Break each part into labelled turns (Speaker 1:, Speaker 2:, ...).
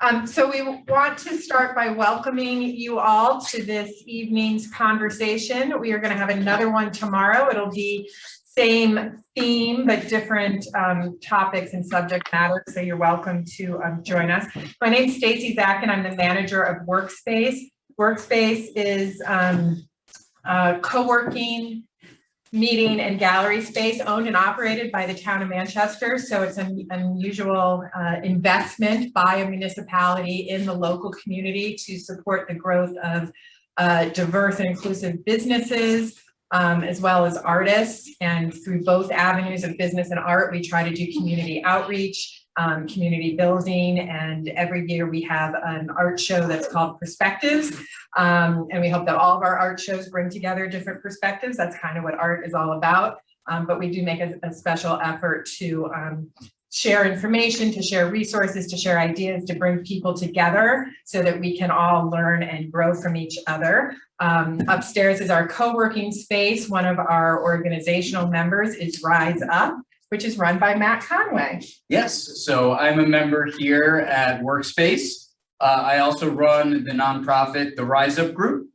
Speaker 1: So we want to start by welcoming you all to this evening's conversation. We are going to have another one tomorrow. It'll be same theme, but different topics and subject matter. So you're welcome to join us. My name is Stacy Zach, and I'm the manager of Workspace. Workspace is co-working, meeting and gallery space owned and operated by the town of Manchester. So it's an unusual investment by a municipality in the local community to support the growth of diverse and inclusive businesses, as well as artists. And through both avenues of business and art, we try to do community outreach, community building, and every year we have an art show that's called Perspectives. And we hope that all of our art shows bring together different perspectives. That's kind of what art is all about. But we do make a special effort to share information, to share resources, to share ideas, to bring people together so that we can all learn and grow from each other. Upstairs is our co-working space. One of our organizational members is Rise Up, which is run by Matt Conway.
Speaker 2: Yes, so I'm a member here at Workspace. I also run the nonprofit, the Rise Up Group.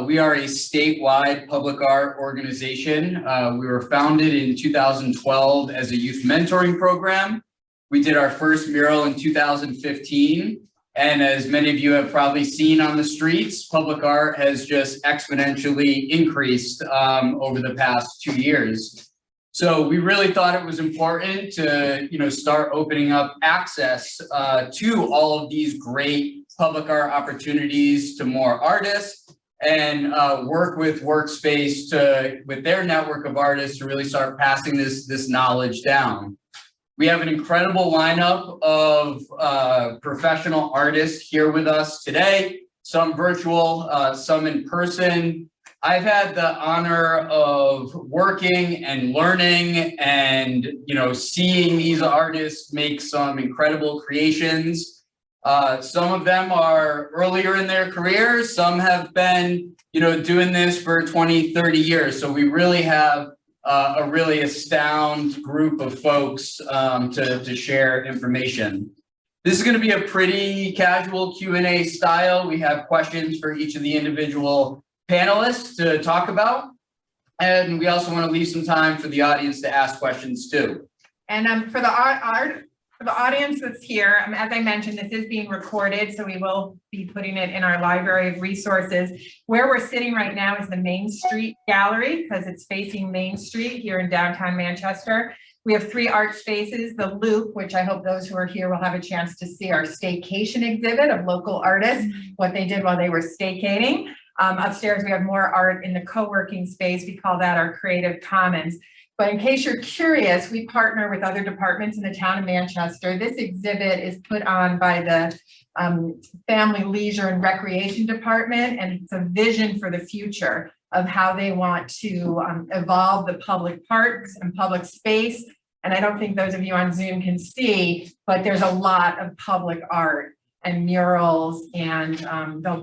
Speaker 2: We are a statewide public art organization. We were founded in 2012 as a youth mentoring program. We did our first mural in 2015. And as many of you have probably seen on the streets, public art has just exponentially increased over the past 2 years. So we really thought it was important to, start opening up access to all of these great public art opportunities to more artists, and work with Workspace with their network of artists to really start passing this knowledge down. We have an incredible lineup of professional artists here with us today, some virtual, some in person. I've had the honor of working and learning and, seeing these artists make some incredible creations. Some of them are earlier in their careers. Some have been, doing this for 20, 30 years. So we really have a really astounding group of folks to share information. This is going to be a pretty casual Q&A style. We have questions for each of the individual panelists to talk about, and we also want to leave some time for the audience to ask questions too.
Speaker 1: And for the audience that's here, as I mentioned, this is being recorded, so we will be putting it in our library of resources. Where we're sitting right now is the Main Street Gallery, because it's facing Main Street here in downtown Manchester. We have 3 art spaces, the Loop, which I hope those who are here will have a chance to see our staycation exhibit of local artists, what they did while they were staycating. Upstairs, we have more art in the co-working space. We call that our Creative Commons. But in case you're curious, we partner with other departments in the town of Manchester. This exhibit is put on by the Family, Leisure, and Recreation Department, and it's a vision for the future of how they want to evolve the public parks and public space. And I don't think those of you on Zoom can see, but there's a lot of public art and murals, and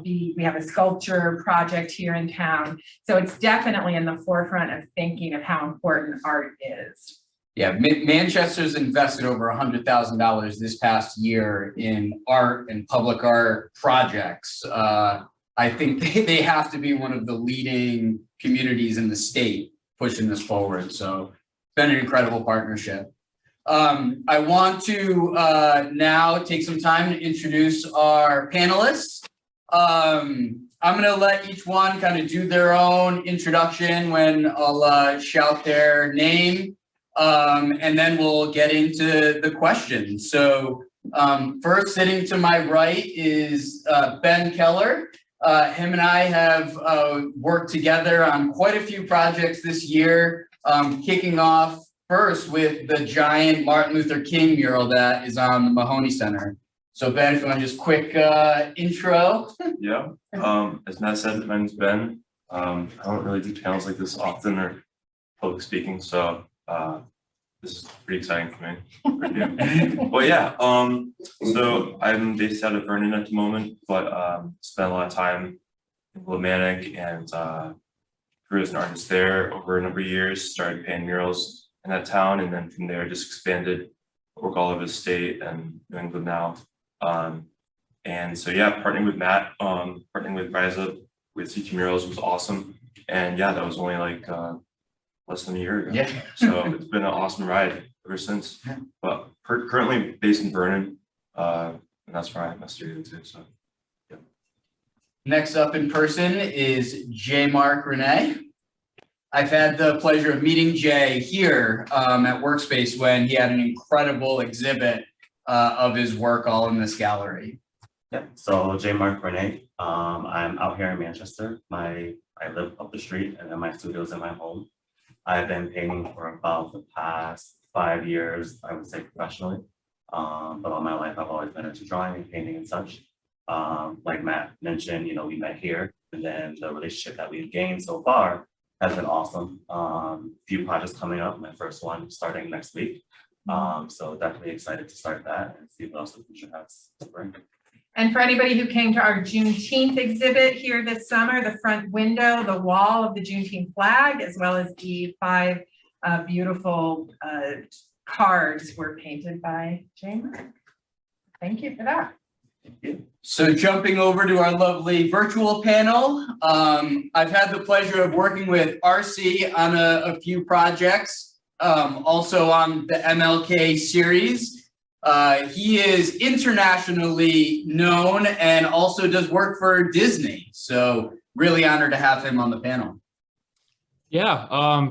Speaker 1: we have a sculpture project here in town. So it's definitely in the forefront of thinking of how important art is.
Speaker 2: Yeah, Manchester's invested over $100,000 this past year in art and public art projects. I think they have to be one of the leading communities in the state pushing this forward. So it's been an incredible partnership. I want to now take some time to introduce our panelists. I'm going to let each one kind of do their own introduction when I'll shout their name, and then we'll get into the questions. So first, sitting to my right is Ben Keller. Him and I have worked together on quite a few projects this year, kicking off first with the giant Martin Luther King mural that is on the Mahoney Center. So Ben, if you want to just quick intro.
Speaker 3: Yeah, as Matt said, my name's Ben. I don't really do panels like this often or public speaking, so this is pretty exciting for me. But yeah, so I'm based out of Vernon at the moment, but spent a lot of time in Willimantic and grew as an artist there over a number of years, started painting murals in that town, and then from there just expanded, work all over the state and New England now. And so, yeah, partnering with Matt, partnering with Rise Up with CT Murals was awesome. And yeah, that was only like less than a year ago.
Speaker 2: Yeah.
Speaker 3: So it's been an awesome ride ever since. But currently based in Vernon, and that's where I have my studio too. So yeah.
Speaker 2: Next up in person is Mark Renee. I've had the pleasure of meeting Jay here at Workspace when he had an incredible exhibit of his work all in this gallery.
Speaker 4: Yeah, so Mark Renee. I'm out here in Manchester. I live up the street and then my studio is in my home. I've been painting for about the past 5 years, I would say professionally. But all my life I've always been into drawing and painting and such. Like Matt mentioned, we met here, and then the relationship that we've gained so far has been awesome. Few projects coming up, my first one starting next week. So definitely excited to start that and see what else the future has to bring.
Speaker 1: And for anybody who came to our Juneteenth exhibit here this summer, the front window, the wall of the Juneteenth flag, as well as the 5 beautiful cards were painted by Mark. Thank you for that.
Speaker 2: So jumping over to our lovely virtual panel, I've had the pleasure of working with RC on a few projects, also on the MLK series. He is internationally known and also does work for Disney. So really honored to have him on the panel.
Speaker 5: Yeah,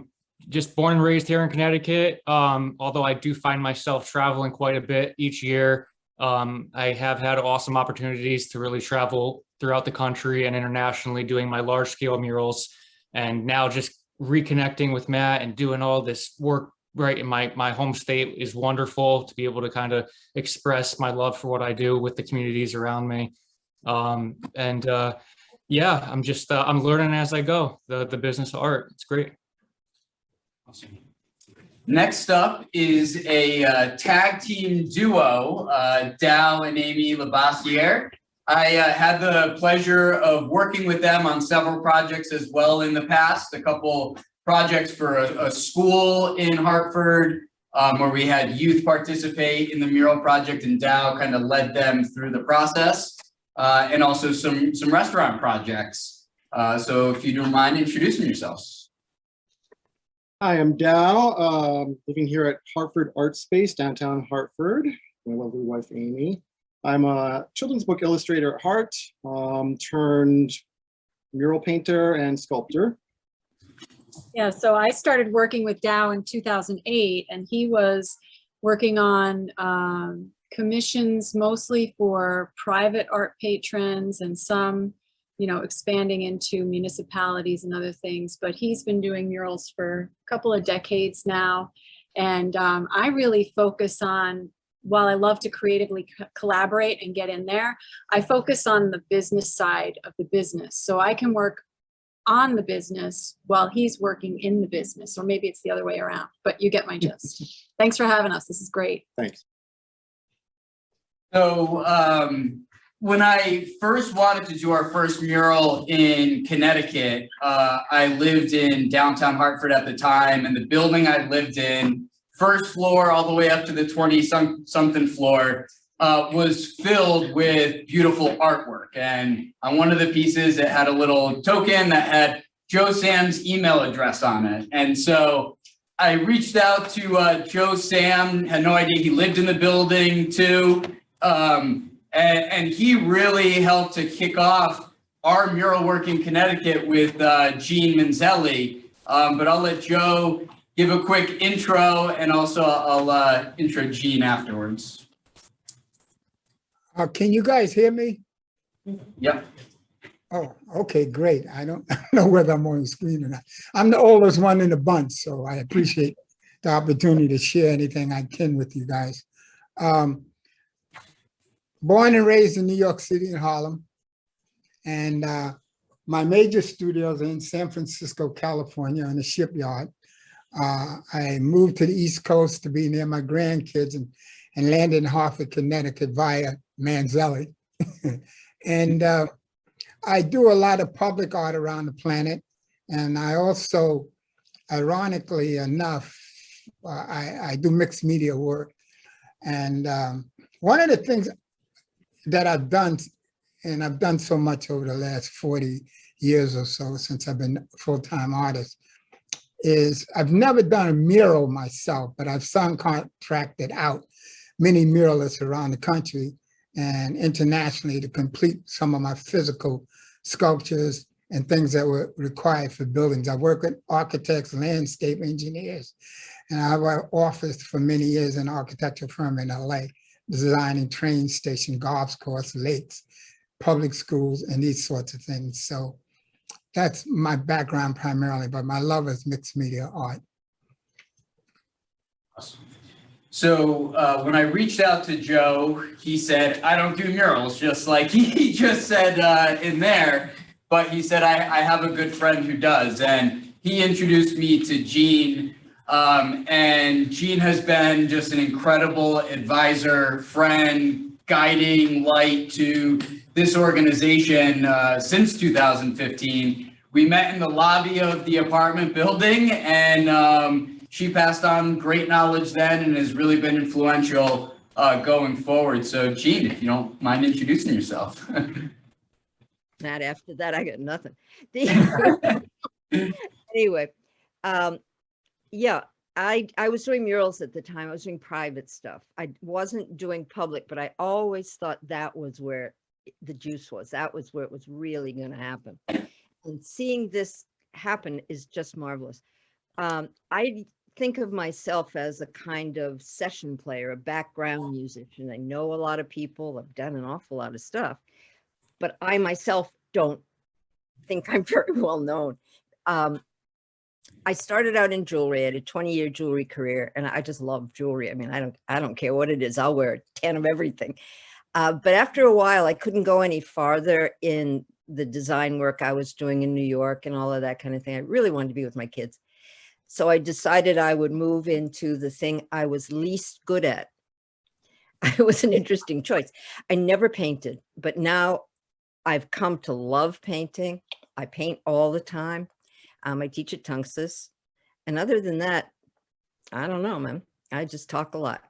Speaker 5: just born and raised here in Connecticut. Although I do find myself traveling quite a bit each year. I have had awesome opportunities to really travel throughout the country and internationally doing my large scale murals. And now just reconnecting with Matt and doing all this work right in my home state is wonderful to be able to kind of express my love for what I do with the communities around me. Yeah, I'm just, I'm learning as I go, the business of art. It's great.
Speaker 2: Awesome. Next up is a tag team duo, Dao and Amy Labassiere. I had the pleasure of working with them on several projects as well in the past, a couple projects for a school in Hartford, where we had youth participate in the mural project, and Dao kind of led them through the process, and also some restaurant projects. So if you don't mind introducing yourselves.
Speaker 6: Hi, I'm Dao, living here at Hartford Art Space, downtown Hartford. My lovely wife, Amy. I'm a children's book illustrator at heart, turned mural painter and sculptor.
Speaker 7: Yeah, so I started working with Dao in 2008, and he was working on commissions mostly for private art patrons and some, expanding into municipalities and other things. But he's been doing murals for a couple of decades now. And I really focus on, while I love to creatively collaborate and get in there, I focus on the business side of the business. So I can work on the business while he's working in the business, or maybe it's the other way around, but you get my gist. Thanks for having us. This is great.
Speaker 6: Thanks.
Speaker 2: So when I first wanted to do our first mural in Connecticut, I lived in downtown Hartford at the time, and the building I lived in, first floor all the way up to the 20-something floor, was filled with beautiful artwork. And on one of the pieces, it had a little token that had Joe Sam's email address on it. And so I reached out to Joe Sam, had no idea he lived in the building too. And he really helped to kick off our mural work in Connecticut with Gene Manzelli. But I'll let Joe give a quick intro, and also I'll intro Gene afterwards.
Speaker 8: Can you guys hear me?
Speaker 2: Yep.
Speaker 8: Oh, okay, great. I don't know whether I'm on the screen or not. I'm the oldest one in the bunch, so I appreciate the opportunity to share anything I can with you guys. Born and raised in New York City in Harlem, and my major studios are in San Francisco, California, in the Shipyard. I moved to the East Coast to be near my grandkids and landed in Hartford, Connecticut via Manzelli. And I do a lot of public art around the planet. And I also, ironically enough, I do mixed media work. And one of the things, that I've done, and I've done so much over the last 40 years or so since I've been a full-time artist, is I've never done a mural myself, but I've subcontracted out many muralists around the country and internationally to complete some of my physical sculptures and things that were required for buildings. I work with architects, landscape engineers, and I have an office for many years in an architecture firm in LA, designing train station, golf course, lakes, public schools, and these sorts of things. So that's my background primarily, but my love is mixed media art.
Speaker 2: So when I reached out to Joe, he said, I don't do murals, just like he just said in there, but he said, I have a good friend who does. And he introduced me to Gene, and Gene has been just an incredible advisor, friend, guiding light to this organization since 2015. We met in the lobby of the apartment building, and she passed on great knowledge then and has really been influential going forward. So Gene, if you don't mind introducing yourself.
Speaker 9: Matt, after that, I got nothing. Anyway, yeah, I was doing murals at the time. I was doing private stuff. I wasn't doing public, but I always thought that was where the juice was. That was where it was really going to happen. And seeing this happen is just marvelous. I think of myself as a kind of session player, a background musician. I know a lot of people. I've done an awful lot of stuff, but I myself don't think I'm very well known. I started out in jewelry. I had a 20-year jewelry career, and I just love jewelry. I mean, I don't care what it is. I'll wear 10 of everything. But after a while, I couldn't go any farther in the design work I was doing in New York and all of that kind of thing. I really wanted to be with my kids. So I decided I would move into the thing I was least good at. It was an interesting choice. I never painted, but now I've come to love painting. I paint all the time. I teach at Tunxus. And other than that, I don't know, man. I just talk a lot.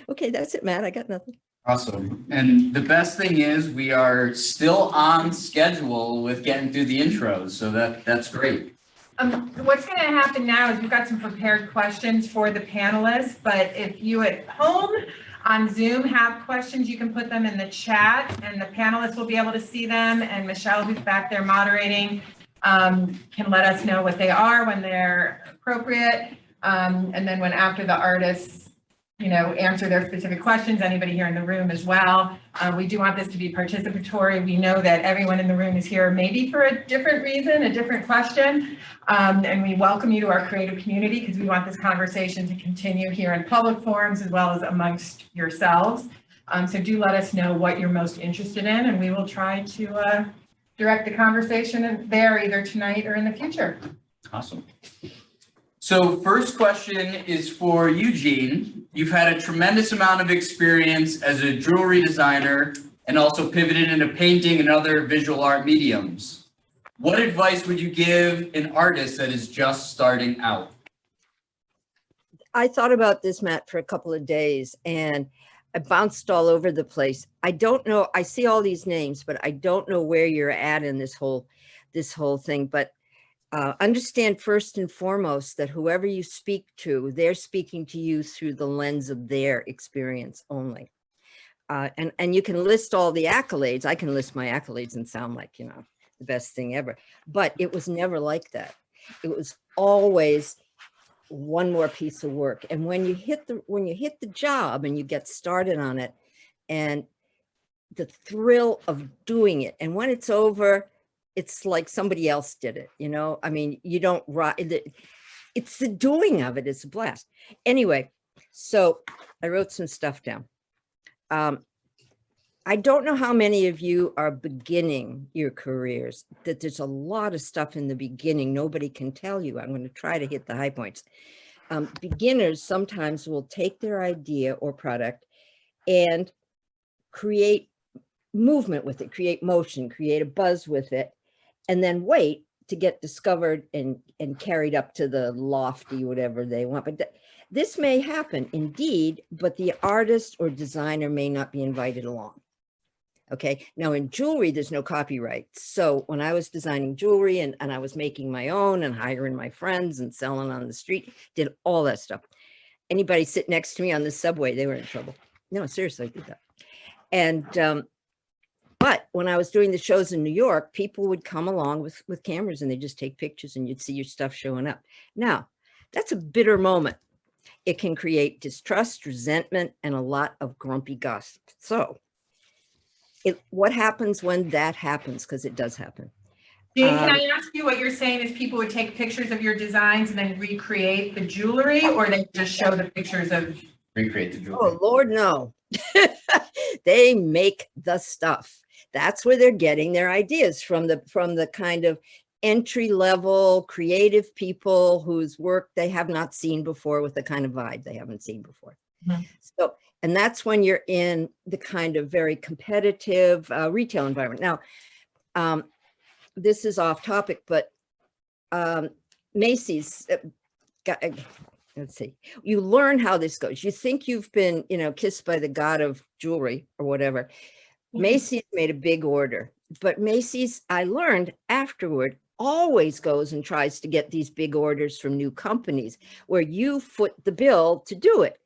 Speaker 9: Okay, that's it, Matt. I got nothing.
Speaker 2: Awesome. And the best thing is we are still on schedule with getting through the intros. So that's great.
Speaker 1: What's going to happen now is we've got some prepared questions for the panelists, but if you at home on Zoom have questions, you can put them in the chat and the panelists will be able to see them. And Michelle, who's back there moderating, can let us know what they are when they're appropriate. And then when after the artists, answer their specific questions, anybody here in the room as well. We do want this to be participatory. We know that everyone in the room is here maybe for a different reason, a different question. And we welcome you to our creative community because we want this conversation to continue here in public forums as well as amongst yourselves. So do let us know what you're most interested in, and we will try to direct the conversation there either tonight or in the future.
Speaker 2: Awesome. So first question is for Eugene. You've had a tremendous amount of experience as a jewelry designer and also pivoted into painting and other visual art mediums. What advice would you give an artist that is just starting out?
Speaker 9: I thought about this, Matt, for a couple of days, and I bounced all over the place. I don't know. I see all these names, but I don't know where you're at in this whole thing. But understand first and foremost that whoever you speak to, they're speaking to you through the lens of their experience only. And you can list all the accolades. I can list my accolades and sound like, the best thing ever. But it was never like that. It was always one more piece of work. And when you hit the job and you get started on it, and the thrill of doing it, and when it's over, it's like somebody else did it, I mean, you don't write it. It's the doing of it. It's a blast. Anyway, so I wrote some stuff down. I don't know how many of you are beginning your careers, that there's a lot of stuff in the beginning nobody can tell you. I'm going to try to hit the high points. Beginners sometimes will take their idea or product and create movement with it, create motion, create a buzz with it, and then wait to get discovered and carried up to the lofty whatever they want. But This may happen indeed, but the artist or designer may not be invited along. Okay, now in jewelry, there's no copyright. So when I was designing jewelry and I was making my own and hiring my friends and selling on the street, did all that stuff. Anybody sit next to me on the subway, they were in trouble. No, seriously, I did that. And but when I was doing the shows in New York, people would come along with cameras and they just take pictures and you'd see your stuff showing up. Now, that's a bitter moment. It can create distrust, resentment, and a lot of grumpy gossip. So what happens when that happens? Because it does happen.
Speaker 1: Jane, can I ask you what you're saying is people would take pictures of your designs and then recreate the jewelry, or they just show the pictures of?
Speaker 2: Recreate the jewelry.
Speaker 9: Oh, Lord, no. They make the stuff. That's where they're getting their ideas from the kind of entry level creative people whose work they have not seen before with the kind of vibe they haven't seen before.
Speaker 1: Mm-hmm.
Speaker 9: So, and that's when you're in the kind of very competitive retail environment. Now, this is off topic, but Macy's, let's see, you learn how this goes. You think you've been, kissed by the god of jewelry or whatever. Macy's made a big order, but Macy's, I learned afterward, always goes and tries to get these big orders from new companies where you foot the bill to do it.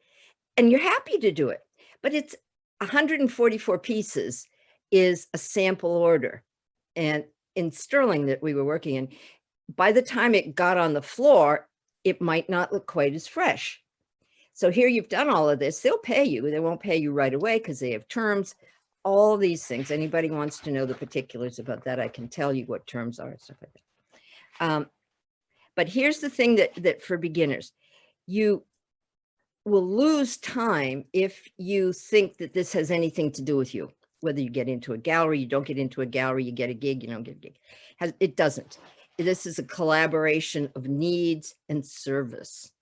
Speaker 9: And you're happy to do it, but it's 144 pieces is a sample order. And in Sterling that we were working in, by the time it got on the floor, it might not look quite as fresh. So here you've done all of this, they'll pay you. They won't pay you right away because they have terms, all these things. Anybody wants to know the particulars about that, I can tell you what terms are and stuff like that. But here's the thing that for beginners, you will lose time if you think that this has anything to do with you. Whether you get into a gallery, you don't get into a gallery, you get a gig, you don't get a gig. It doesn't. This is a collaboration of needs and service.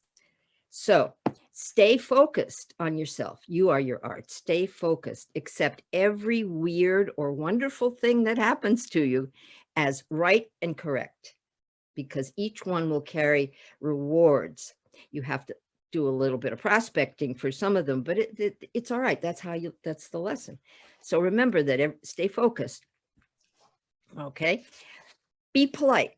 Speaker 9: So stay focused on yourself. You are your art. Stay focused. Accept every weird or wonderful thing that happens to you as right and correct, because each one will carry rewards. You have to do a little bit of prospecting for some of them, but it's all right. That's the lesson. So remember that, stay focused. Okay. Be polite.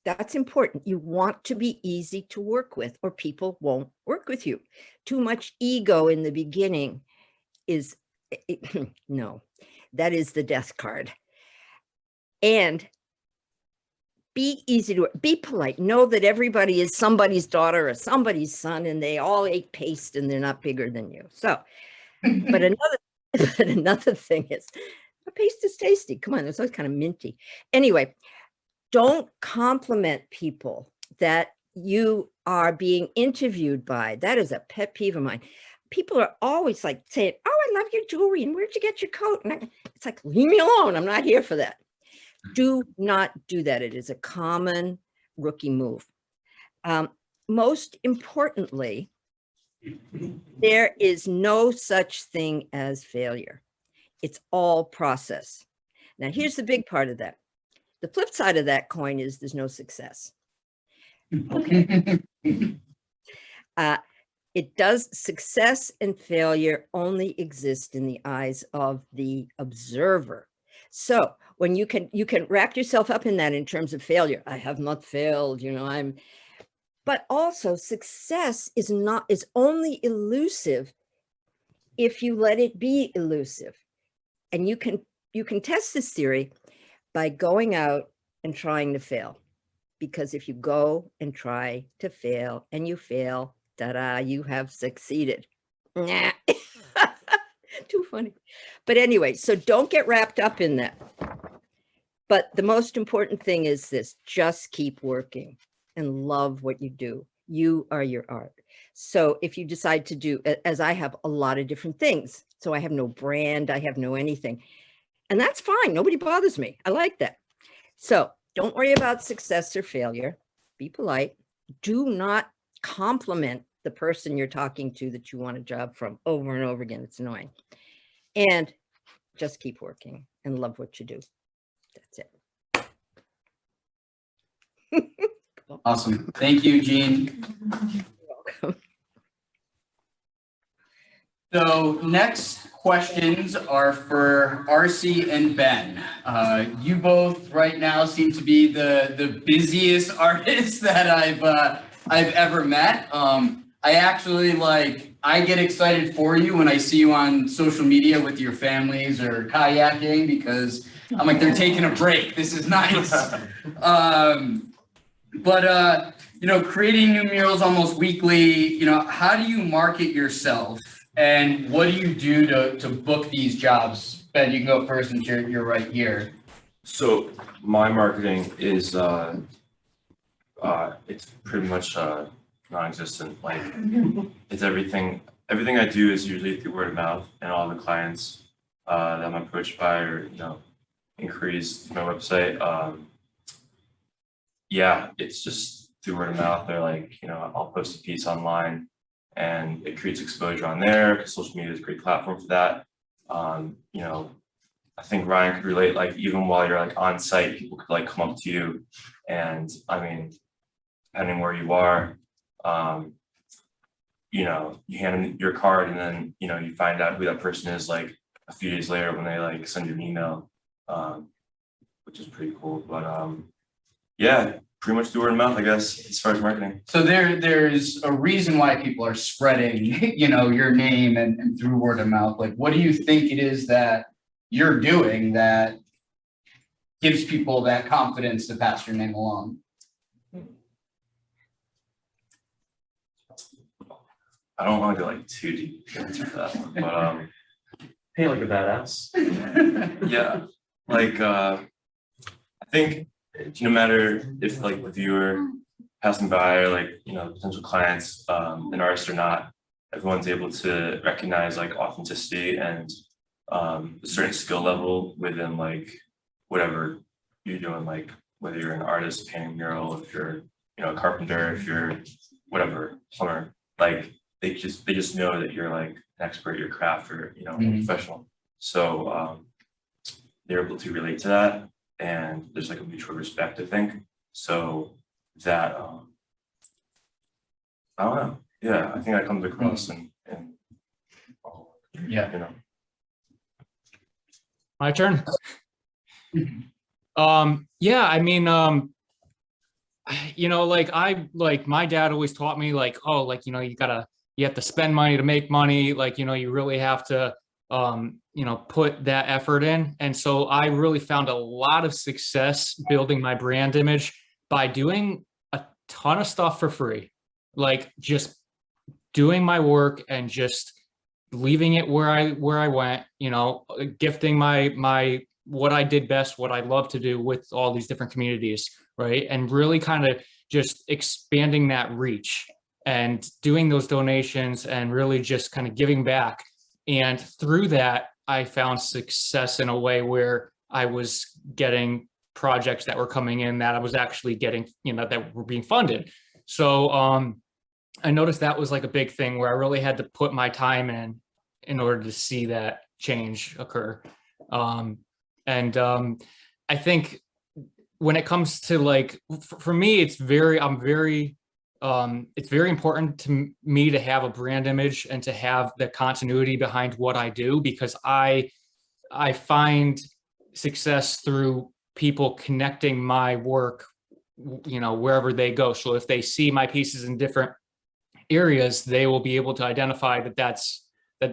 Speaker 9: That's important. You want to be easy to work with or people won't work with you. Too much ego in the beginning is, no, that is the death card. And be easy to work, be polite. Know that everybody is somebody's daughter or somebody's son and they all ate paste and they're not bigger than you. So, but another thing is, the paste is tasty. Come on, it's always kind of minty. Anyway, don't compliment people that you are being interviewed by. That is a pet peeve of mine. People are always like saying, oh, I love your jewelry and where'd you get your coat? And it's like, leave me alone. I'm not here for that. Do not do that. It is a common rookie move. Most importantly, there is no such thing as failure. It's all process. Now, here's the big part of that. The flip side of that coin is there's no success. Okay. Success and failure only exist in the eyes of the observer. So when you can wrap yourself up in that in terms of failure, I have not failed, but also success is only elusive if you let it be elusive. And you can test this theory by going out and trying to fail. Because if you go and try to fail and you fail, ta-da, you have succeeded. Nah. Too funny. But anyway, so don't get wrapped up in that. But the most important thing is this: just keep working and love what you do. You are your art. So if you decide to do, as I have a lot of different things, so I have no brand, I have no anything, and that's fine. Nobody bothers me. I like that. So don't worry about success or failure. Be polite. Do not compliment the person you're talking to that you want a job from over and over again. It's annoying. And just keep working and love what you do. That's it.
Speaker 2: Awesome. Thank you, Jean.
Speaker 9: You're welcome.
Speaker 2: So next questions are for RC and Ben. You both right now seem to be the busiest artists that I've ever met. I actually I get excited for you when I see you on social media with your families or kayaking because I'm like, they're taking a break. This is nice. Creating new murals almost weekly, how do you market yourself? And what do you do to book these jobs? Ben, you can go first since you're right here.
Speaker 3: So my marketing is it's pretty much non-existent. It's everything I do is usually through word of mouth, and all the clients that I'm approached by or inquiries to my website. It's just through word of mouth. They're like, I'll post a piece online and it creates exposure on there because social media is a great platform for that. I think Ryan could relate, even while you're on site, people could come up to you, and depending where you are, you hand them your card, and then you find out who that person is a few days later when they send you an email, which is pretty cool. But pretty much through word of mouth, I guess, as far as marketing.
Speaker 2: So there's a reason why people are spreading, your name and through word of mouth. What do you think it is that you're doing that gives people that confidence to pass your name along?
Speaker 3: I don't want to go too deep into that one, but
Speaker 4: Hey, like a badass.
Speaker 3: yeah, I think no matter if the viewer passing by or potential clients, an artist or not, everyone's able to recognize authenticity and a certain skill level within whatever you're doing, whether you're an artist painting mural, if you're a carpenter, if you're whatever plumber, they just know that you're an expert at your craft or a professional. So they're able to relate to that, and there's a mutual respect, I think. So that I don't know. Yeah, I think that comes across and
Speaker 2: Yeah.
Speaker 5: My turn. My dad always taught me you have to spend money to make money. You really have to put that effort in. And so I really found a lot of success building my brand image by doing a ton of stuff for free, just doing my work and just leaving it where I went, gifting my what I did best, what I love to do with all these different communities, right? And really kind of just expanding that reach and doing those donations and really just kind of giving back. And through that, I found success in a way where I was getting projects that were coming in that I was actually getting, that were being funded. So I noticed that was a big thing where I really had to put my time in order to see that change occur. I think when it comes to for me, it's very important to me to have a brand image and to have the continuity behind what I do, because I find success through people connecting my work, wherever they go. So if they see my pieces in different areas, they will be able to identify that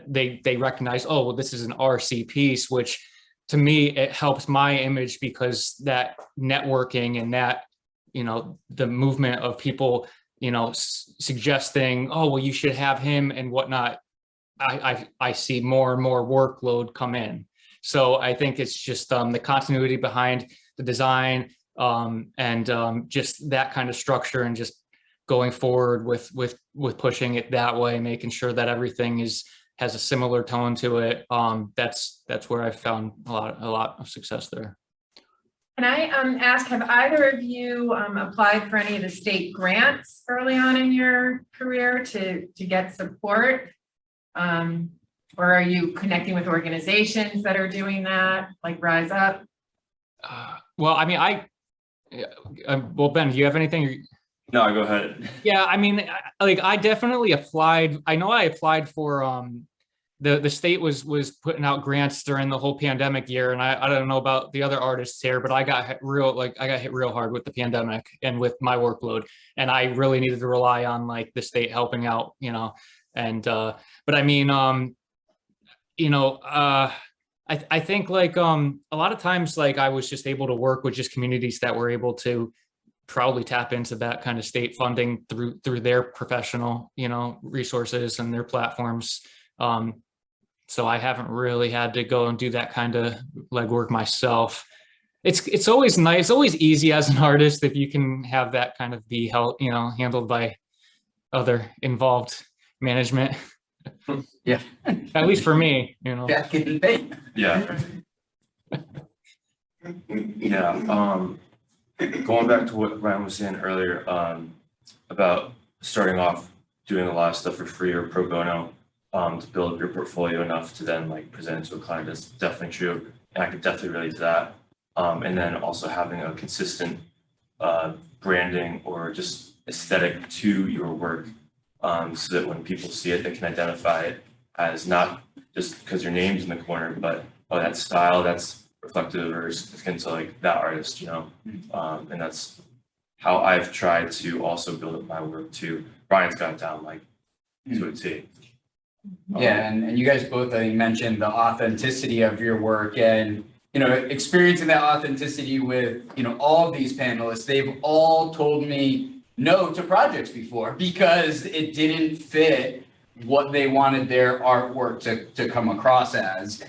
Speaker 5: they recognize, oh, well, this is an RC piece, which to me, it helps my image because that networking and that, the movement of people, suggesting, oh, well, you should have him and whatnot. I see more and more workload come in. So I think it's just the continuity behind the design and just that kind of structure and just going forward with pushing it that way, making sure that everything has a similar tone to it. That's where I found a lot of success there.
Speaker 1: Can I ask, have either of you applied for any of the state grants early on in your career to get support? Or are you connecting with organizations that are doing that, like Rise Up?
Speaker 5: Well, I mean, well, Ben, do you have anything?
Speaker 3: No, go ahead.
Speaker 5: Yeah, I mean, I definitely applied. I know I applied for the state was putting out grants during the whole pandemic year, and I don't know about the other artists here, but I got hit real hard with the pandemic and with my workload, and I really needed to rely on like the state helping out, you know. And but I mean, you know, I think like a lot of times like I was just able to work with just communities that were able to probably tap into that kind of state funding through their professional, you know, resources and their platforms. So I haven't really had to go and do that kind of legwork myself. It's always nice, always easy as an artist if you can have that kind of be held, you know, handled by other involved management.
Speaker 2: Yeah.
Speaker 5: At least for me, you know.
Speaker 2: Jack getting paid.
Speaker 3: Yeah. Yeah, going back to what Ryan was saying earlier, about starting off doing a lot of stuff for free or pro bono, to build your portfolio enough to then like present it to a client, is definitely true. And I could definitely relate to that. And then also having a consistent branding or just aesthetic to your work, so that when people see it, they can identify it as not just because your name's in the corner, but oh, that style, that's reflective or akin to like that artist, you know. And that's how I've tried to also build up my work too. Brian's got it down like to a T.
Speaker 2: Yeah, and you guys both, I think, mentioned the authenticity of your work, and, you know, experiencing that authenticity with, you know, all of these panelists. They've all told me no to projects before because it didn't fit what they wanted their artwork to come across as.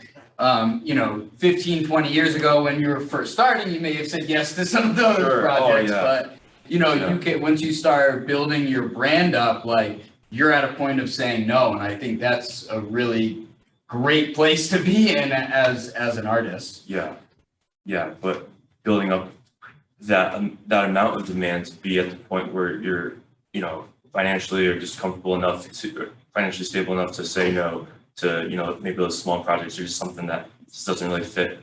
Speaker 2: You know, 15, 20 years ago when you were first starting, you may have said yes to some of those projects, but, you know, you can, once you start building your brand up, like, you're at a point of saying no. And I think that's a really great place to be in as an artist.
Speaker 3: Yeah, yeah, but building up that amount of demand to be at the point where you're, you know, financially or just comfortable enough to financially stable enough to say no to, you know, maybe those small projects or just something that just doesn't really fit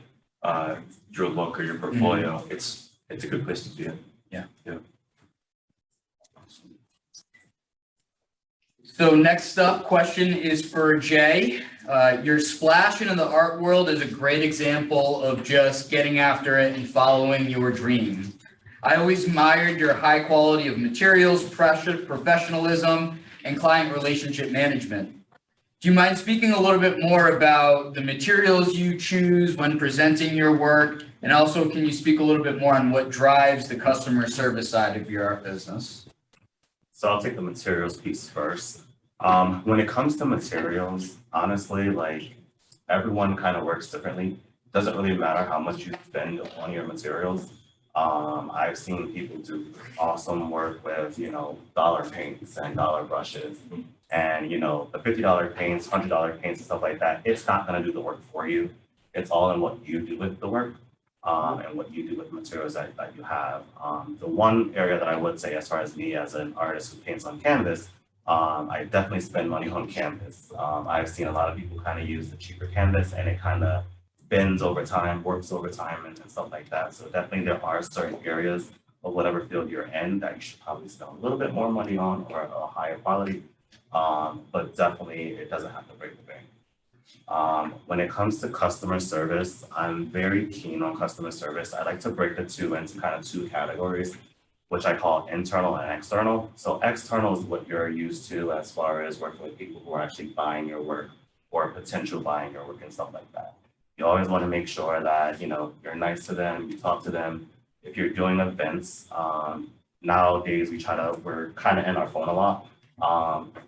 Speaker 3: your look or your portfolio. It's a good place to be in.
Speaker 2: Yeah.
Speaker 3: Yeah.
Speaker 2: So next up question is for Jay. Your splash into the art world is a great example of just getting after it and following your dream. I always admired your high quality of materials, professionalism, and client relationship management. Do you mind speaking a little bit more about the materials you choose when presenting your work? And also, can you speak a little bit more on what drives the customer service side of your art business?
Speaker 4: So I'll take the materials piece first. When it comes to materials, honestly, like everyone kind of works differently. It doesn't really matter how much you spend on your materials. I've seen people do awesome work with, you know, dollar paints and dollar brushes. And, you know, the $50 paints, $100 paints and stuff like that, it's not going to do the work for you. It's all in what you do with the work, and what you do with the materials that you have. The one area that I would say, as far as me as an artist who paints on canvas, I definitely spend money on canvas. I've seen a lot of people kind of use the cheaper canvas and it kind of bends over time, warps over time and stuff like that. So definitely there are certain areas of whatever field you're in that you should probably spend a little bit more money on or a higher quality. But definitely it doesn't have to break the bank. When it comes to customer service, I'm very keen on customer service. I like to break the two into kind of two categories, which I call internal and external. So external is what you're used to as far as working with people who are actually buying your work or potential buying your work and stuff like that. You always want to make sure that, you know, you're nice to them, you talk to them. If you're doing events, nowadays we're kind of in our phone a lot.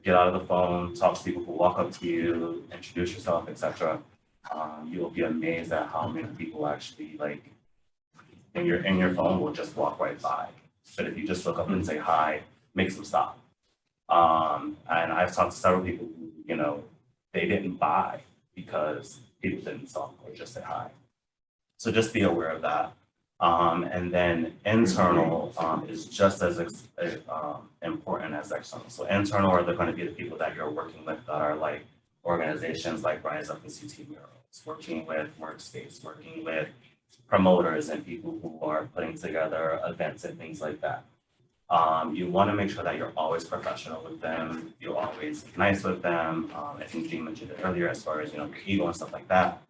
Speaker 4: Get out of the phone, talk to people who walk up to you, introduce yourself, etc. You'll be amazed at how many people actually like in your phone will just walk right by. But if you just look up and say hi, makes them stop. And I've talked to several people who, you know, they didn't buy because people didn't stop or just say hi. So just be aware of that. And then internal is just as important as external. So internal are going to be the people that you're working with that are like organizations like Rise Up and CT Murals, working with Workspace, working with promoters and people who are putting together events and things like that. You want to make sure that you're always professional with them. You're always nice with them. I think Jean mentioned it earlier as far as, your ego and stuff like that.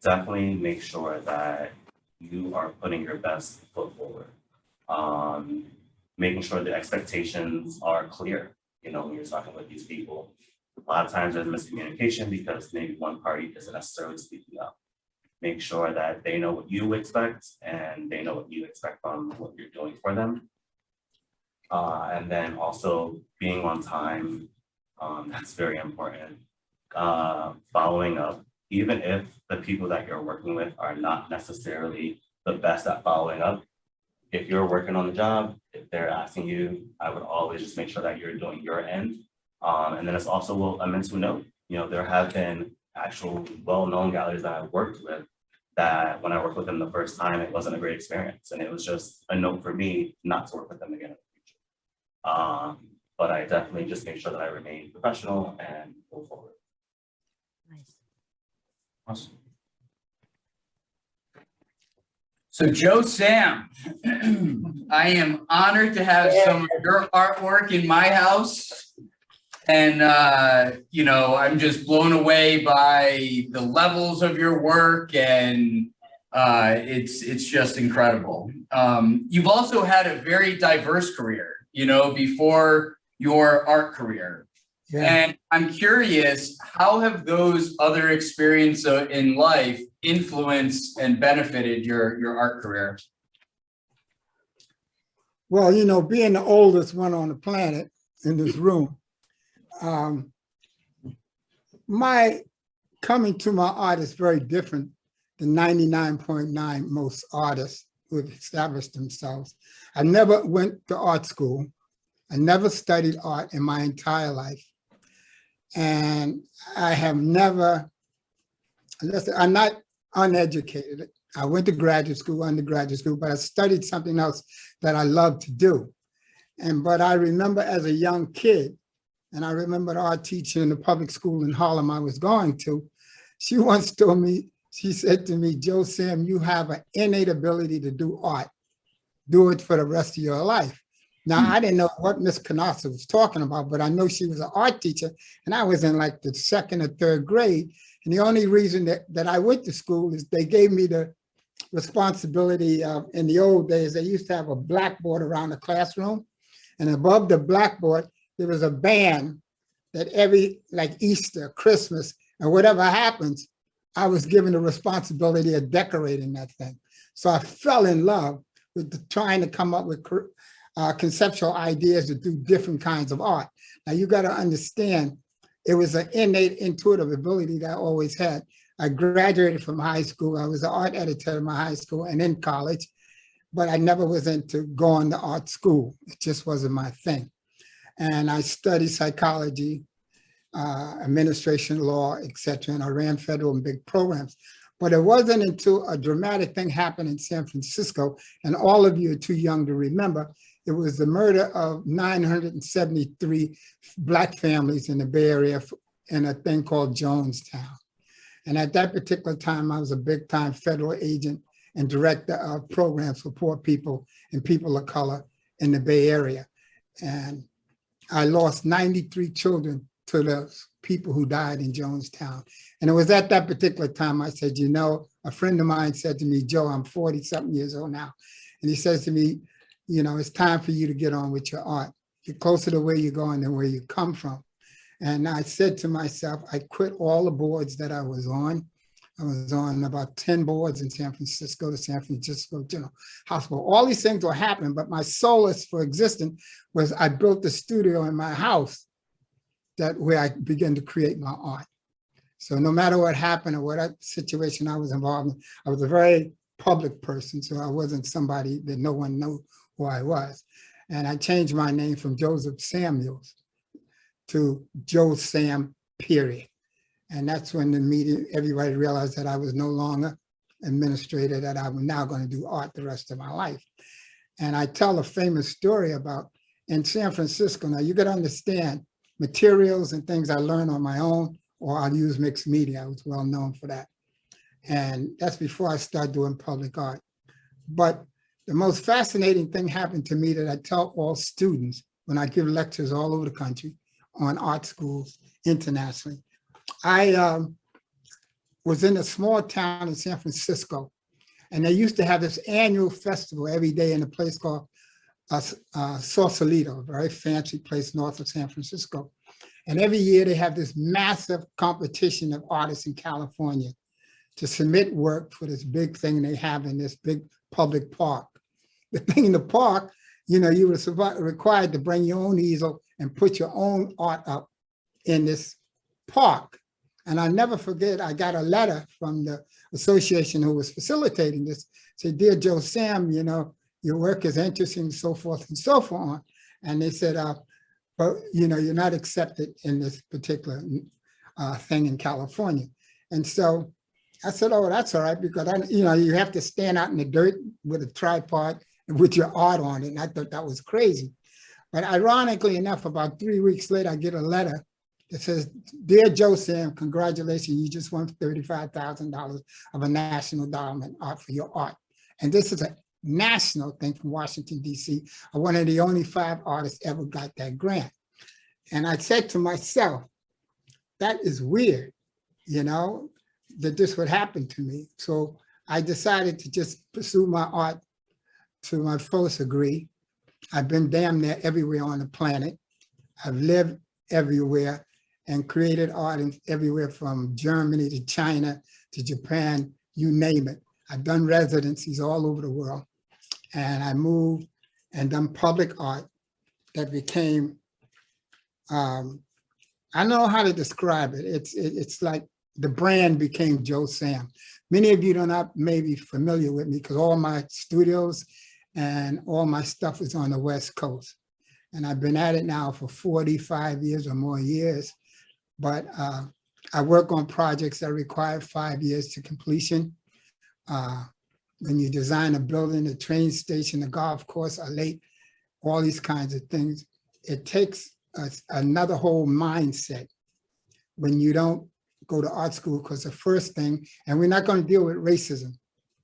Speaker 4: Definitely make sure that you are putting your best foot forward. Making sure the expectations are clear, when you're talking with these people. A lot of times there's miscommunication because maybe one party isn't necessarily speaking up. Make sure that they know what you expect and they know what you expect from what you're doing for them. And then also being on time, that's very important. Following up, even if the people that you're working with are not necessarily the best at following up, if you're working on the job, if they're asking you, I would always just make sure that you're doing your end. And then it's also a mental note. There have been actual well-known galleries that I've worked with that when I worked with them the first time, it wasn't a great experience. And it was just a note for me not to work with them again in the future. But I definitely just make sure that I remain professional and go forward.
Speaker 9: Nice.
Speaker 2: Awesome. So Joe Sam, I am honored to have some of your artwork in my house. And, I'm just blown away by the levels of your work, and it's just incredible. You've also had a very diverse career, before your art career. Yeah. And I'm curious, how have those other experiences in life influenced and benefited your art career?
Speaker 8: Well, being the oldest one on the planet in this room, my coming to my art is very different than 99.9 most artists who have established themselves. I never went to art school. I never studied art in my entire life. And I have never, I'm not uneducated. I went to graduate school, undergraduate school, but I studied something else that I love to do. But I remember as a young kid, and I remember the art teacher in the public school in Harlem I was going to, she once told me, she said to me, Joe Sam, you have an innate ability to do art. Do it for the rest of your life. Now, I didn't know what Miss Canassa was talking about, but I know she was an art teacher, and I was in like the 2nd or 3rd grade. And the only reason that I went to school is they gave me the responsibility of, in the old days, they used to have a blackboard around the classroom, and above the blackboard, there was a band that like Easter, Christmas, and whatever happens, I was given the responsibility of decorating that thing. So I fell in love with trying to come up with conceptual ideas to do different kinds of art. Now you got to understand, it was an innate intuitive ability that I always had. I graduated from high school. I was an art editor in my high school and in college, but I never was into going to art school. It just wasn't my thing. And I studied psychology, administration, law, etc. And I ran federal and big programs. But it wasn't until a dramatic thing happened in San Francisco, and all of you are too young to remember, it was the murder of 973 Black families in the Bay Area in a thing called Jonestown. And at that particular time, I was a big time federal agent and director of programs for poor people and people of color in the Bay Area. And I lost 93 children to the people who died in Jonestown. And it was at that particular time I said, a friend of mine said to me, Joe, I'm 40-something years old now. And he says to me, it's time for you to get on with your art. You're closer to where you're going than where you come from. And I said to myself, I quit all the boards that I was on. I was on about 10 boards in San Francisco, the San Francisco General Hospital. All these things were happening, but my solace for existing was I built a studio in my house where I began to create my art. So no matter what happened or what situation I was involved in, I was a very public person, so I wasn't somebody that no one knew who I was. And I changed my name from Joseph Samuels to Joe Sam, period. And that's when the media, everybody realized that I was no longer administrator, that I was now going to do art the rest of my life. And I tell a famous story about in San Francisco. Now you got to understand, materials and things I learned on my own, or I'll use mixed media. I was well known for that. And that's before I started doing public art. But the most fascinating thing happened to me that I tell all students when I give lectures all over the country on art schools internationally. I was in a small town in San Francisco, and they used to have this annual festival every day in a place called Sausalito, a very fancy place north of San Francisco. And every year they have this massive competition of artists in California to submit work for this big thing they have in this big public park. The thing in the park, you know, you were required to bring your own easel and put your own art up in this park. And I never forget, I got a letter from the association who was facilitating this, said, "Dear Joe Sam, you know, your work is interesting," so forth and so on. And they said, but you know, you're not accepted in this particular thing in California. And so I said, "Oh, that's all right," because you know, you have to stand out in the dirt with a tripod with your art on it. And I thought that was crazy. But ironically enough, about 3 weeks later, I get a letter that says, "Dear Joe Sam, congratulations, you just won $35,000 of a national endowment art for your art." And this is a national thing from Washington, D.C. One of the only 5 artists ever got that grant. And I said to myself, that is weird, you know, that this would happen to me. So I decided to just pursue my art to my fullest degree. I've been damn near everywhere on the planet. I've lived everywhere and created art everywhere from Germany to China to Japan, you name it. I've done residencies all over the world. And I moved and done public art that became, I don't know how to describe it. It's like the brand became Joe Sam. Many of you are not maybe familiar with me because all my studios and all my stuff is on the West Coast. And I've been at it now for 45 years or more years. But I work on projects that require 5 years to completion. When you design a building, a train station, a golf course, a lake, all these kinds of things, it takes another whole mindset when you don't go to art school, because the first thing, and we're not going to deal with racism,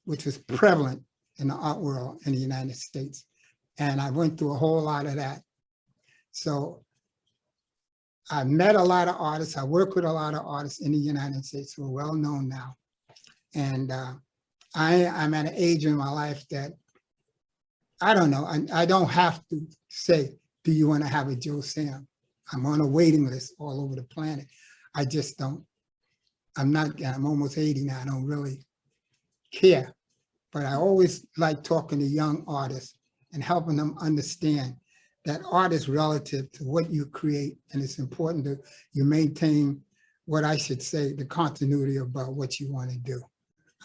Speaker 8: which is prevalent in the art world in the United States. And I went through a whole lot of that. So I met a lot of artists. I work with a lot of artists in the United States who are well known now. And I'm at an age in my life that, I don't know, I don't have to say, do you want to have a Joe Sam? I'm on a waiting list all over the planet. I just don't. I'm almost 80 now, I don't really care. But I always like talking to young artists and helping them understand that art is relative to what you create. And it's important that you maintain what I should say, the continuity about what you want to do.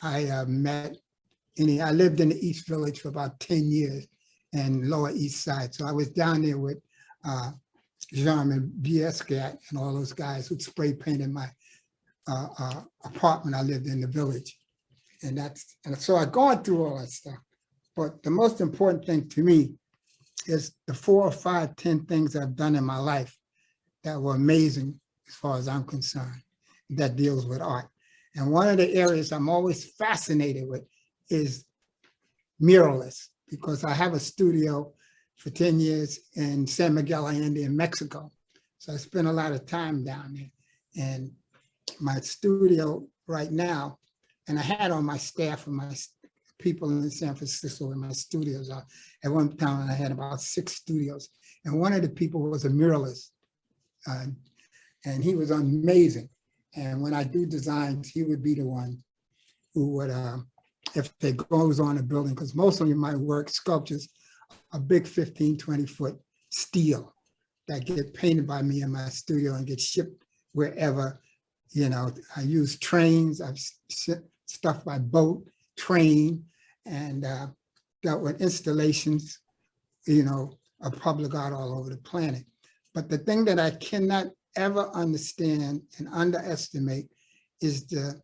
Speaker 8: I lived in the East Village for about 10 years and Lower East Side. So I was down there with Jean Biescat and all those guys who spray painted my apartment I lived in the village. And so I've gone through all that stuff. But the most important thing to me is the 4 or 5, 10 things I've done in my life that were amazing as far as I'm concerned, that deals with art. And one of the areas I'm always fascinated with is muralists, because I have a studio for 10 years in San Miguel Allende in Mexico. So I spent a lot of time down there. And my studio right now, and I had on my staff and my people in San Francisco in my studios. At one time, I had about 6 studios. And one of the people was a muralist. And he was amazing. And when I do designs, he would be the one who would, if it goes on a building, because most of my work, sculptures, a big 15, 20-foot steel that get painted by me in my studio and get shipped wherever. You know, I use trains, I've shipped stuff by boat, train, and dealt with installations, you know, of public art all over the planet. But the thing that I cannot ever understand and underestimate is the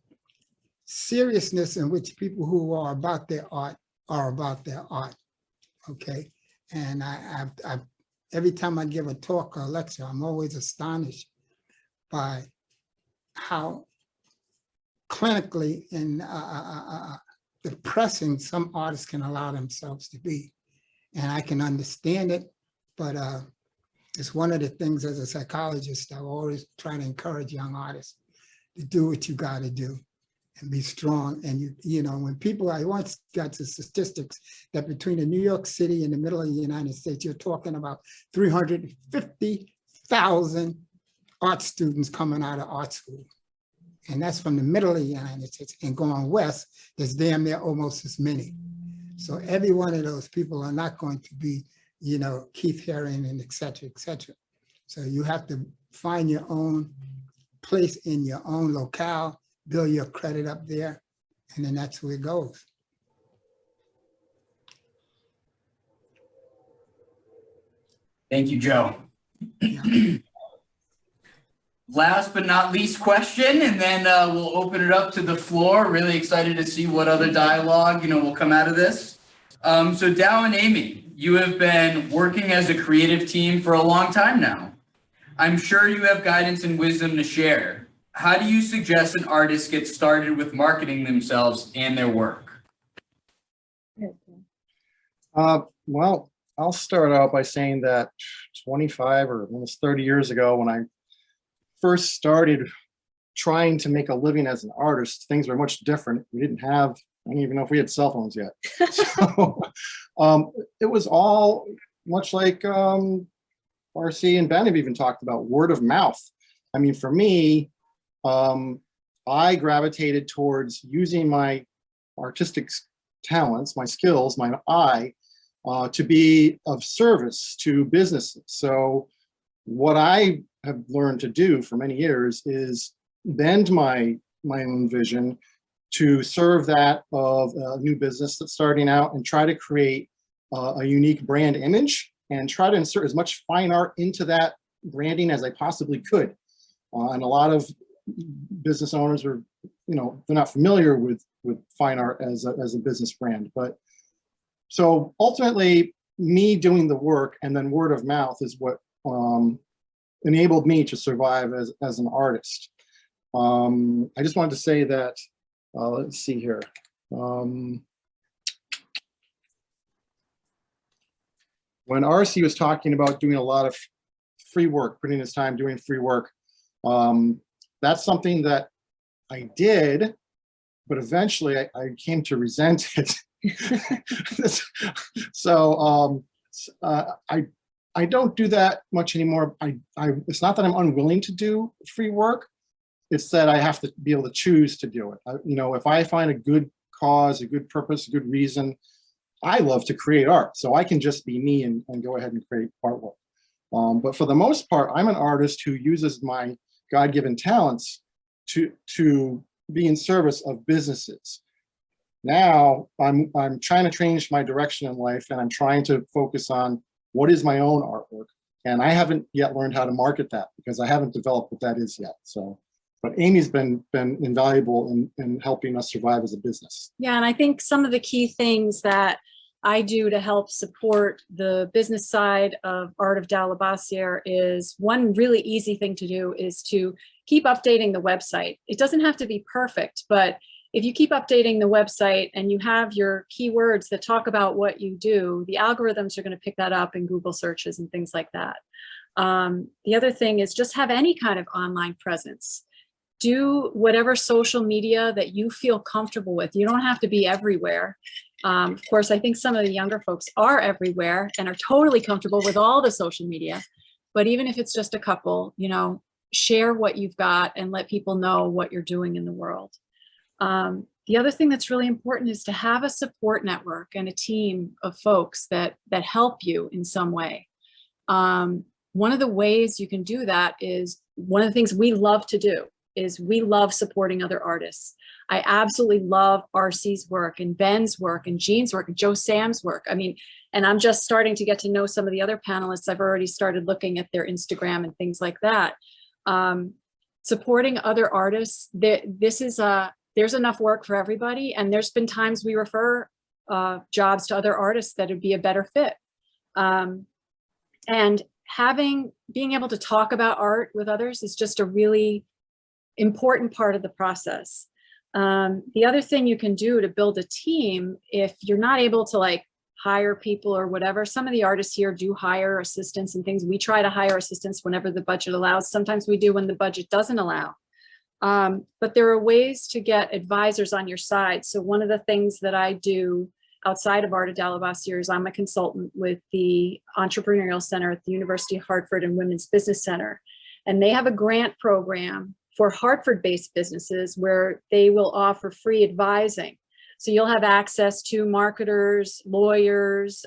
Speaker 8: seriousness in which people who are about their art are about their art, okay? And I every time I give a talk or a lecture, I'm always astonished by how clinically and depressing some artists can allow themselves to be. And I can understand it, but it's one of the things as a psychologist, I always try to encourage young artists to do what you got to do and be strong. And you know, when people, I once got to statistics that between the New York City and the middle of the United States, you're talking about 350,000 art students coming out of art school. And that's from the middle of the United States, and going west, there's damn near almost as many. So every one of those people are not going to be, you know, Keith Haring and et cetera, et cetera. So you have to find your own place in your own locale, build your credit up there, and then that's where it goes.
Speaker 2: Thank you, Joe.
Speaker 8: Yeah.
Speaker 2: Last but not least question, and then we'll open it up to the floor. Really excited to see what other dialogue, will come out of this. So Dao and Amy, you have been working as a creative team for a long time now. I'm sure you have guidance and wisdom to share. How do you suggest an artist get started with marketing themselves and their work?
Speaker 6: Well, I'll start out by saying that 25 or almost 30 years ago, when I first started trying to make a living as an artist, things were much different. We didn't have, I don't even know if we had cell phones yet. So it was all much like RC and Ben have even talked about, word of mouth. I mean, for me, I gravitated towards using my artistic talents, my skills, my eye, to be of service to businesses. So what I have learned to do for many years is bend my own vision to serve that of a new business that's starting out, and try to create a unique brand image and try to insert as much fine art into that branding as I possibly could. And a lot of business owners are, they're not familiar with fine art as a business brand. But so ultimately, me doing the work and then word of mouth is what enabled me to survive as an artist. I just wanted to say that, let's see here. When RC was talking about doing a lot of free work, putting his time doing free work, that's something that I did, but eventually I came to resent it. So I don't do that much anymore. It's not that I'm unwilling to do free work. It's that I have to be able to choose to do it. If I find a good cause, a good purpose, a good reason, I love to create art. So I can just be me and go ahead and create artwork. But for the most part, I'm an artist who uses my God-given talents to be in service of businesses. Now I'm trying to change my direction in life, and I'm trying to focus on what is my own artwork. And I haven't yet learned how to market that because I haven't developed what that is yet. So, but Amy's been invaluable in helping us survive as a business.
Speaker 7: Yeah, and I think some of the key things that I do to help support the business side of Art of Dao Labassiere is, one really easy thing to do is to keep updating the website. It doesn't have to be perfect, but if you keep updating the website and you have your keywords that talk about what you do, the algorithms are going to pick that up in Google searches and things like that. The other thing is just have any kind of online presence. Do whatever social media that you feel comfortable with. You don't have to be everywhere. Of course, I think some of the younger folks are everywhere and are totally comfortable with all the social media. But even if it's just a couple, share what you've got and let people know what you're doing in the world. The other thing that's really important is to have a support network and a team of folks that help you in some way. One of the ways you can do that is, one of the things we love to do is we love supporting other artists. I absolutely love RC's work and Ben's work and Jean's work and Joe Sam's work. I mean, and I'm just starting to get to know some of the other panelists. I've already started looking at their Instagram and things like that. Supporting other artists, there's enough work for everybody. And there's been times we refer jobs to other artists that would be a better fit. And being able to talk about art with others is just a really important part of the process. The other thing you can do to build a team, if you're not able to like hire people or whatever, some of the artists here do hire assistants and things. We try to hire assistants whenever the budget allows. Sometimes we do when the budget doesn't allow. But there are ways to get advisors on your side. So one of the things that I do outside of Art of Dao and Amy Labassiere is I'm a consultant with the Entrepreneurial Center at the University of Hartford and Women's Business Center. And they have a grant program for Hartford-based businesses where they will offer free advising. So you'll have access to marketers, lawyers,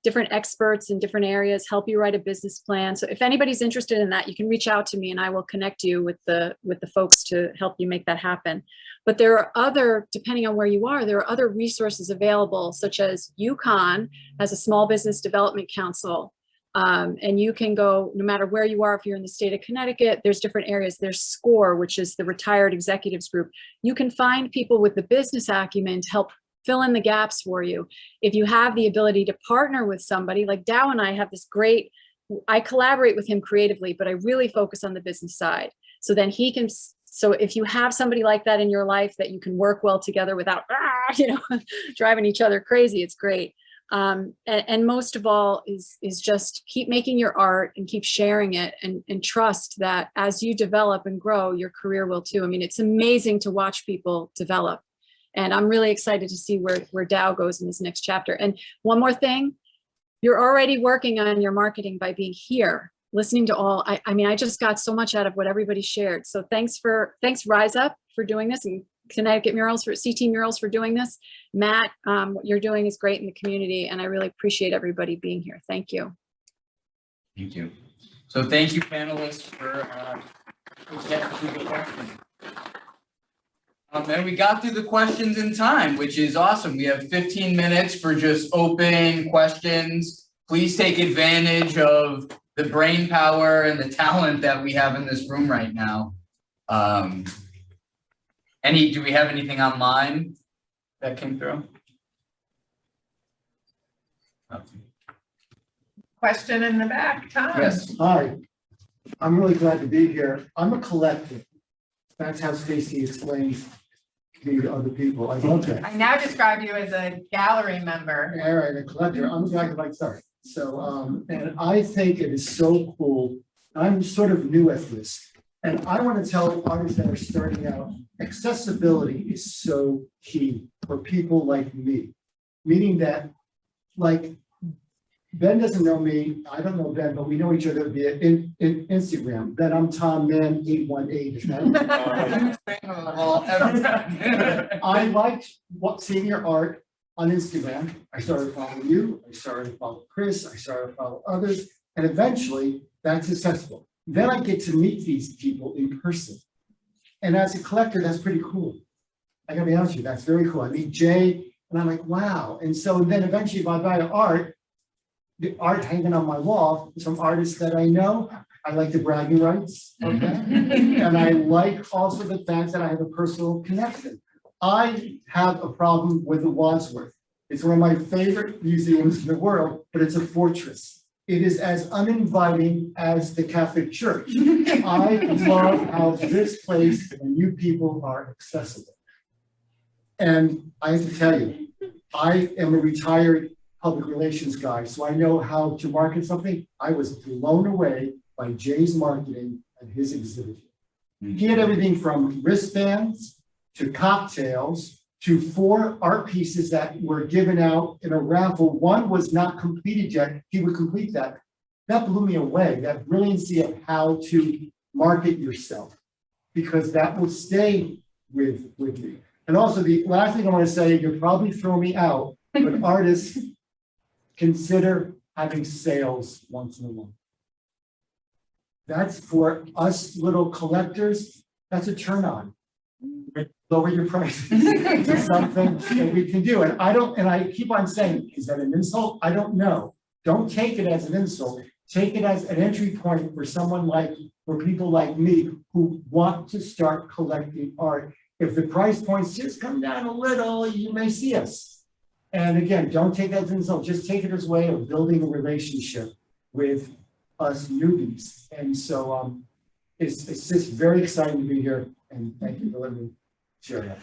Speaker 7: different experts in different areas, help you write a business plan. So if anybody's interested in that, you can reach out to me and I will connect you with the folks to help you make that happen. But there are other, depending on where you are, there are other resources available, such as UConn has a small business development council. And you can go, no matter where you are, if you're in the state of Connecticut, there's different areas. There's SCORE, which is the Retired Executives Group. You can find people with the business acumen to help fill in the gaps for you. If you have the ability to partner with somebody, like Dao and I have this great, I collaborate with him creatively, but I really focus on the business side. So then he can, so if you have somebody like that in your life that you can work well together without, driving each other crazy, it's great. And most of all is just keep making your art and keep sharing it and trust that as you develop and grow, your career will too. I mean, it's amazing to watch people develop. And I'm really excited to see where Dao goes in this next chapter. And one more thing, you're already working on your marketing by being here, listening to all, I mean, I just got so much out of what everybody shared. So thanks Rise Up for doing this, and Connecticut Murals for CT Murals for doing this. Matt, what you're doing is great in the community, and I really appreciate everybody being here. Thank you.
Speaker 2: Thank you. So thank you, panelists, for getting through the questions. And we got through the questions in time, which is awesome. We have 15 minutes for just open questions. Please take advantage of the brain power and the talent that we have in this room right now. Do we have anything online that came through?
Speaker 1: Question in the back, Tom.
Speaker 2: Yes.
Speaker 10: Hi, I'm really glad to be here. I'm a collector. That's how Stacy explains me to other people. I love that.
Speaker 1: I now describe you as a gallery member.
Speaker 10: All right, a collector. I'm a guy who likes art. So, and I think it is so cool. I'm sort of new at this. And I want to tell artists that are starting out, accessibility is so key for people like me. Meaning that, like, Ben doesn't know me, I don't know Ben, but we know each other via Instagram. Ben, I'm Tom Man 818. I liked seeing your art on Instagram. I started following you, I started to follow Chris, I started to follow others, and eventually that's accessible. Then I get to meet these people in person. And as a collector, that's pretty cool. I gotta be honest with you, that's very cool. I meet Jay and I'm like, wow. And so then eventually if I buy art, the art hanging on my wall is from artists that I know. I like the bragging rights of that. And I like also the fact that I have a personal connection. I have a problem with the Wadsworth. It's one of my favorite museums in the world, but it's a fortress. It is as uninviting as the Catholic Church. I love how this place and you people are accessible. And I have to tell you, I am a retired public relations guy, so I know how to market something. I was blown away by Jay's marketing and his exhibit. He had everything from wristbands to cocktails to 4 art pieces that were given out in a raffle. One was not completed yet. He would complete that. That blew me away, that brilliancy of how to market yourself, because that will stay with me. And also the last thing I want to say, you'll probably throw me out, but artists consider having sales once in a while. That's for us little collectors, that's a turn on. Lower your prices. It's something that we can do. And I keep on saying, is that an insult? I don't know. Don't take it as an insult. Take it as an entry point for people like me who want to start collecting art. If the price points just come down a little, you may see us. And again, don't take that as an insult. Just take it as a way of building a relationship with us newbies. And so it's just very exciting to be here. And thank you for letting me Sure.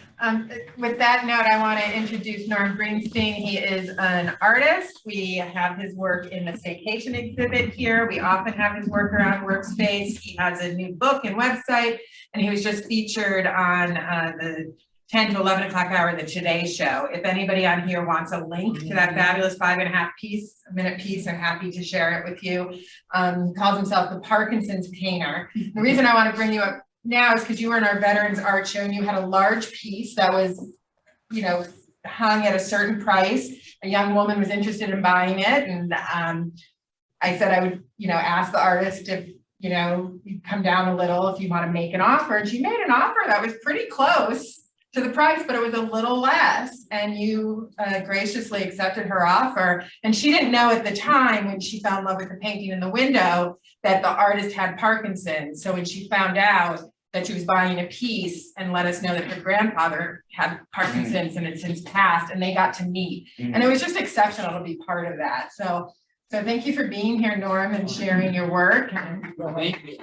Speaker 1: With that note, I want to introduce Norm Greenstein. He is an artist. We have his work in the Staycation exhibit here. We often have his work around Workspace. He has a new book and website, and he was just featured on the 10 to 11 o'clock hour of the Today Show. If anybody on here wants a link to that fabulous 5.5-minute piece, I'm happy to share it with you. Calls himself the Parkinson's Painter. The reason I want to bring you up now is because you were in our Veterans Art Show and you had a large piece that was, you know, hung at a certain price. A young woman was interested in buying it, and I said I would, you know, ask the artist if, you know, you'd come down a little if you want to make an offer. And she made an offer that was pretty close to the price, but it was a little less, and you graciously accepted her offer. And she didn't know at the time, when she fell in love with the painting in the window, that the artist had Parkinson's. So when she found out that she was buying a piece and let us know that her grandfather had Parkinson's and had since passed, and they got to meet. And it was just exceptional to be part of that. So thank you for being here, Norm, and sharing your work.
Speaker 2: Thank you.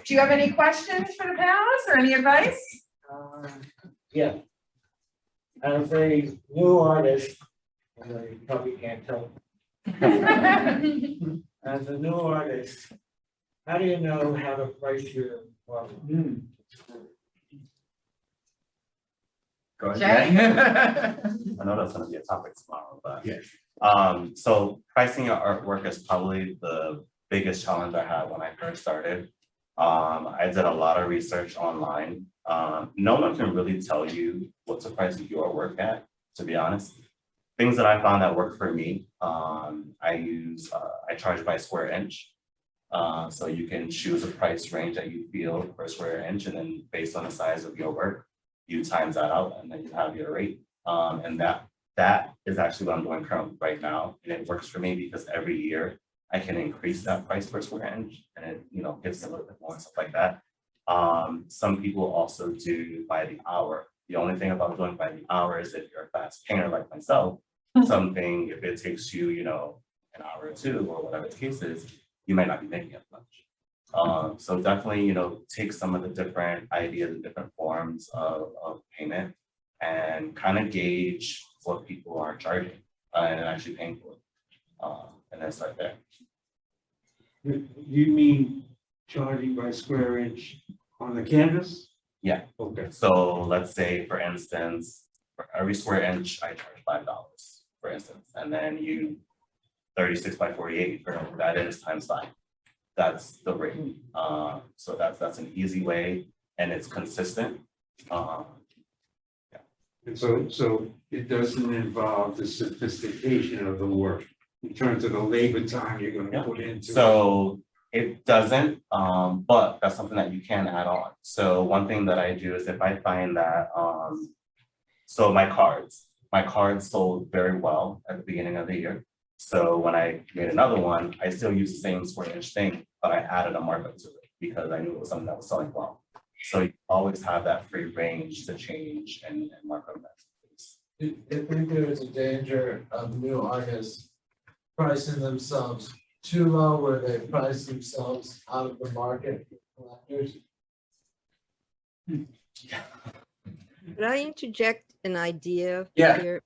Speaker 1: Do you have any questions for the panelists or any advice?
Speaker 11: Yeah. As a new artist, you probably can't tell. As a new artist, how do you know how to price your work?
Speaker 4: Go ahead.
Speaker 1: Jay?
Speaker 4: I know that's gonna be a topic tomorrow, but.
Speaker 10: Yes.
Speaker 4: So pricing your artwork is probably the biggest challenge I had when I first started. I did a lot of research online. No one can really tell you what to price your work at, to be honest. Things that I found that work for me, I charge by square inch. So you can choose a price range that you feel per square inch, and then based on the size of your work, you times that out, and then you have your rate. And that is actually what I'm doing currently right now, and it works for me because every year I can increase that price per square inch, and it, you know, gives a little bit more and stuff like that. Some people also do by the hour. The only thing about doing by the hour is if you're a fast painter like myself, something, if it takes you, you know, an hour or two or whatever the case is, you might not be making as much. So definitely, you know, take some of the different ideas and different forms of payment and kind of gauge what people are charging and actually paying for it. And that's right there.
Speaker 11: You mean charging by square inch on the canvas?
Speaker 4: Yeah.
Speaker 11: Okay.
Speaker 4: So let's say, for instance, for every square inch, I charge $5, for instance, and then you 36 by 48, that is times 5. That's the rate. So that's an easy way, and it's consistent.
Speaker 11: And so it doesn't involve the sophistication of the work in terms of the labor time you're going to put into it.
Speaker 4: So it doesn't, but that's something that you can add on. So one thing that I do is if I find that, so my cards sold very well at the beginning of the year. So when I made another one, I still use the same square inch thing, but I added a markup to it because I knew it was something that was selling well. So you always have that free range to change and mark up that.
Speaker 12: Do you think there is a danger of new artists pricing themselves too low, where they price themselves out of the market for collectors?
Speaker 9: Could I interject an idea?
Speaker 2: Yeah.
Speaker 9: Here?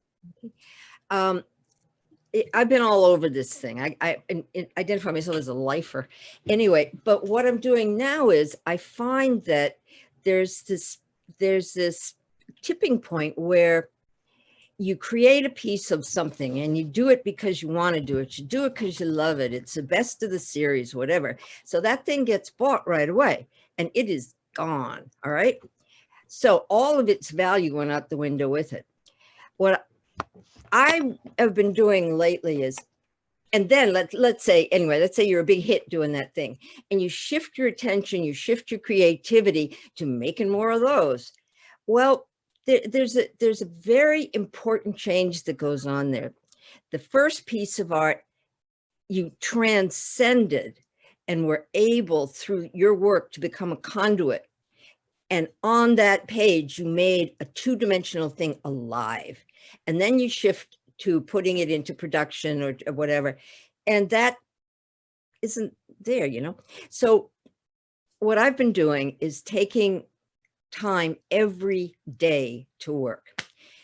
Speaker 9: I've been all over this thing. I identify myself as a lifer. Anyway, but what I'm doing now is I find that there's this tipping point where you create a piece of something and you do it because you want to do it. You do it because you love it. It's the best of the series, whatever. So that thing gets bought right away and it is gone. All right. So all of its value went out the window with it. What I have been doing lately is, and then let's say you're a big hit doing that thing and you shift your attention, you shift your creativity to making more of those. Well, there's a very important change that goes on there. The first piece of art, you transcended and were able through your work to become a conduit. And on that page, you made a two-dimensional thing alive. And then you shift to putting it into production or whatever. And that isn't there, you know? So what I've been doing is taking time every day to work.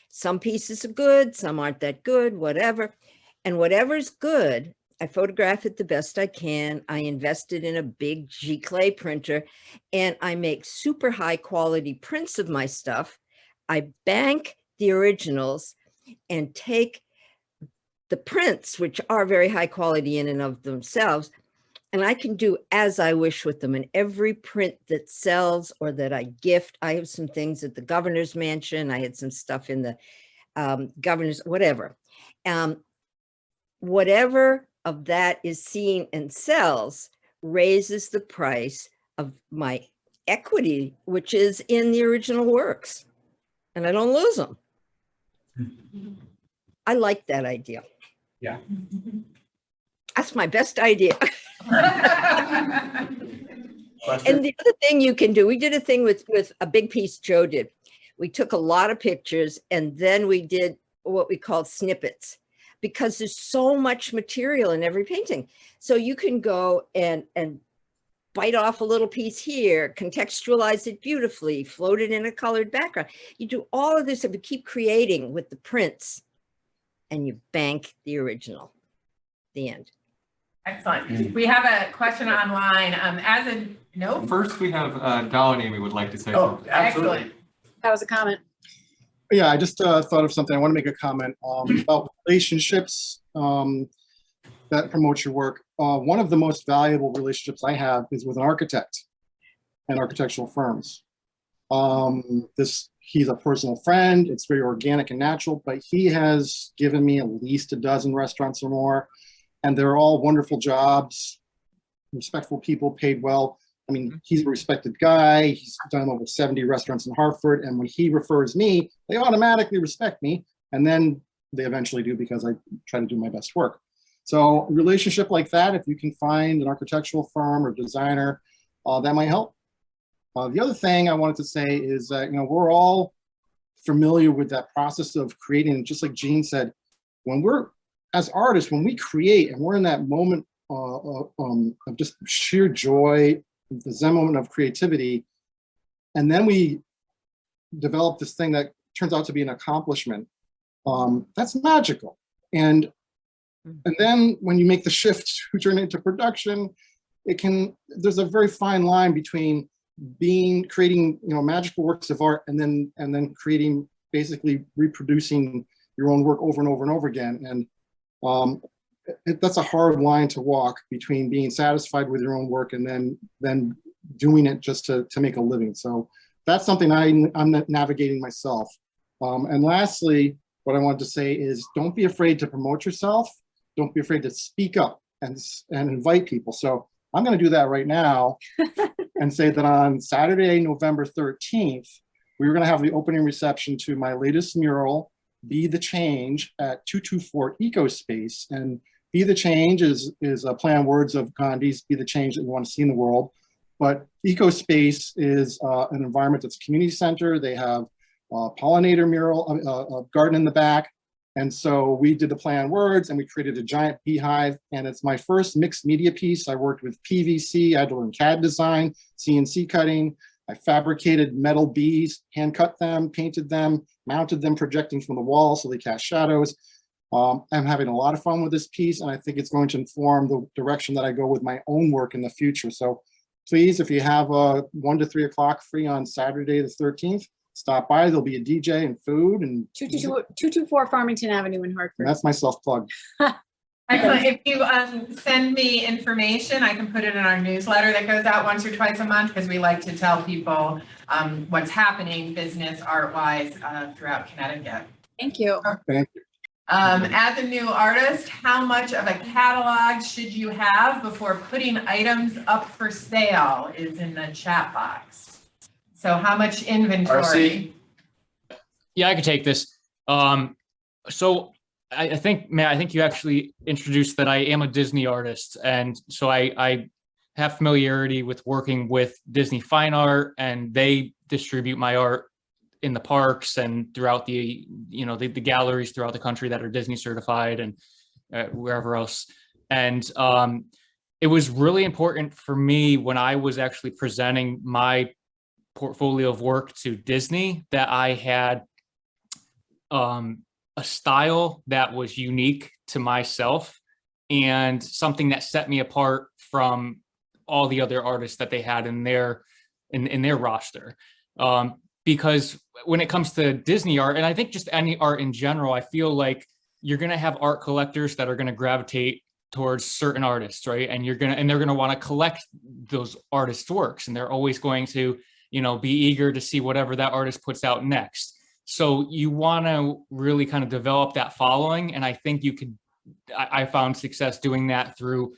Speaker 9: Some pieces are good, some aren't that good, whatever. And whatever's good, I photograph it the best I can. I invested in a big G-Clay printer and I make super high quality prints of my stuff. I bank the originals and take the prints, which are very high quality in and of themselves, and I can do as I wish with them. And every print that sells or that I gift, I have some things at the governor's mansion. I had some stuff in the governor's, whatever. Whatever of that is seen and sells raises the price of my equity, which is in the original works. And I don't lose them. I like that idea.
Speaker 2: Yeah.
Speaker 9: That's my best idea. And the other thing you can do, we did a thing with a big piece Joe did. We took a lot of pictures and then we did what we called snippets, because there's so much material in every painting. So you can go and bite off a little piece here, contextualize it beautifully, float it in a colored background. You do all of this and you keep creating with the prints and you bank the original. The end.
Speaker 1: Excellent. We have a question online. As a note.
Speaker 13: First, we have Dao and Amy would like to say something.
Speaker 1: Excellent.
Speaker 7: That was a comment.
Speaker 6: Yeah, I just thought of something. I want to make a comment about relationships that promote your work. One of the most valuable relationships I have is with an architect and architectural firms. He's a personal friend. It's very organic and natural, but he has given me at least a dozen restaurants or more, and they're all wonderful jobs, respectful people, paid well. I mean, he's a respected guy. He's done over 70 restaurants in Hartford. And when he refers me, they automatically respect me. And then they eventually do because I try to do my best work. So a relationship like that, if you can find an architectural firm or designer, that might help. The other thing I wanted to say is that, we're all familiar with that process of creating, just like Jean said, when we're, as artists, when we create and we're in that moment of just sheer joy, the Zen moment of creativity, and then we develop this thing that turns out to be an accomplishment. That's magical. And then when you make the shift to turn it into production, there's a very fine line between creating magical works of art and then creating, basically reproducing your own work over and over and over again. And that's a hard line to walk between being satisfied with your own work and then doing it just to make a living. So that's something I'm navigating myself. And lastly, what I wanted to say is don't be afraid to promote yourself. Don't be afraid to speak up and invite people. So I'm going to do that right now and say that on Saturday, November 13th, we're going to have the opening reception to my latest mural, Be the Change, at 224 EcoSpace. And Be the Change is a play on words of Gandhi's Be the Change that we want to see in the world. But EcoSpace is an environment that's a community center. They have a pollinator mural, a garden in the back. And so we did the play on words and we created a giant beehive. And it's my first mixed media piece. I worked with PVC, I had to learn CAD design, CNC cutting. I fabricated metal bees, hand cut them, painted them, mounted them, projecting from the wall so they cast shadows. I'm having a lot of fun with this piece, and I think it's going to inform the direction that I go with my own work in the future. So please, if you have 1 to 3 o'clock free on Saturday the 13th, stop by. There'll be a DJ and food. And
Speaker 7: 224 Farmington Avenue in Hartford.
Speaker 6: That's my self-plug.
Speaker 1: Excellent. If you send me information, I can put it in our newsletter that goes out once or twice a month, because we like to tell people what's happening business art-wise throughout Connecticut.
Speaker 7: Thank you.
Speaker 6: Thank you.
Speaker 1: As a new artist, how much of a catalog should you have before putting items up for sale is in the chat box. So how much inventory?
Speaker 2: RC?
Speaker 5: Yeah, I could take this. So I think, Matt, I think you actually introduced that I am a Disney artist. And so I have familiarity with working with Disney Fine Art, and they distribute my art in the parks and throughout the galleries throughout the country that are Disney certified and wherever else. And it was really important for me when I was actually presenting my portfolio of work to Disney that I had a style that was unique to myself and something that set me apart from all the other artists that they had in their roster. Because when it comes to Disney art, and I think just any art in general, I feel like you're going to have art collectors that are going to gravitate towards certain artists, right? And they're going to want to collect those artists' works, and they're always going to, be eager to see whatever that artist puts out next. So you want to really kind of develop that following, and I think I found success doing that through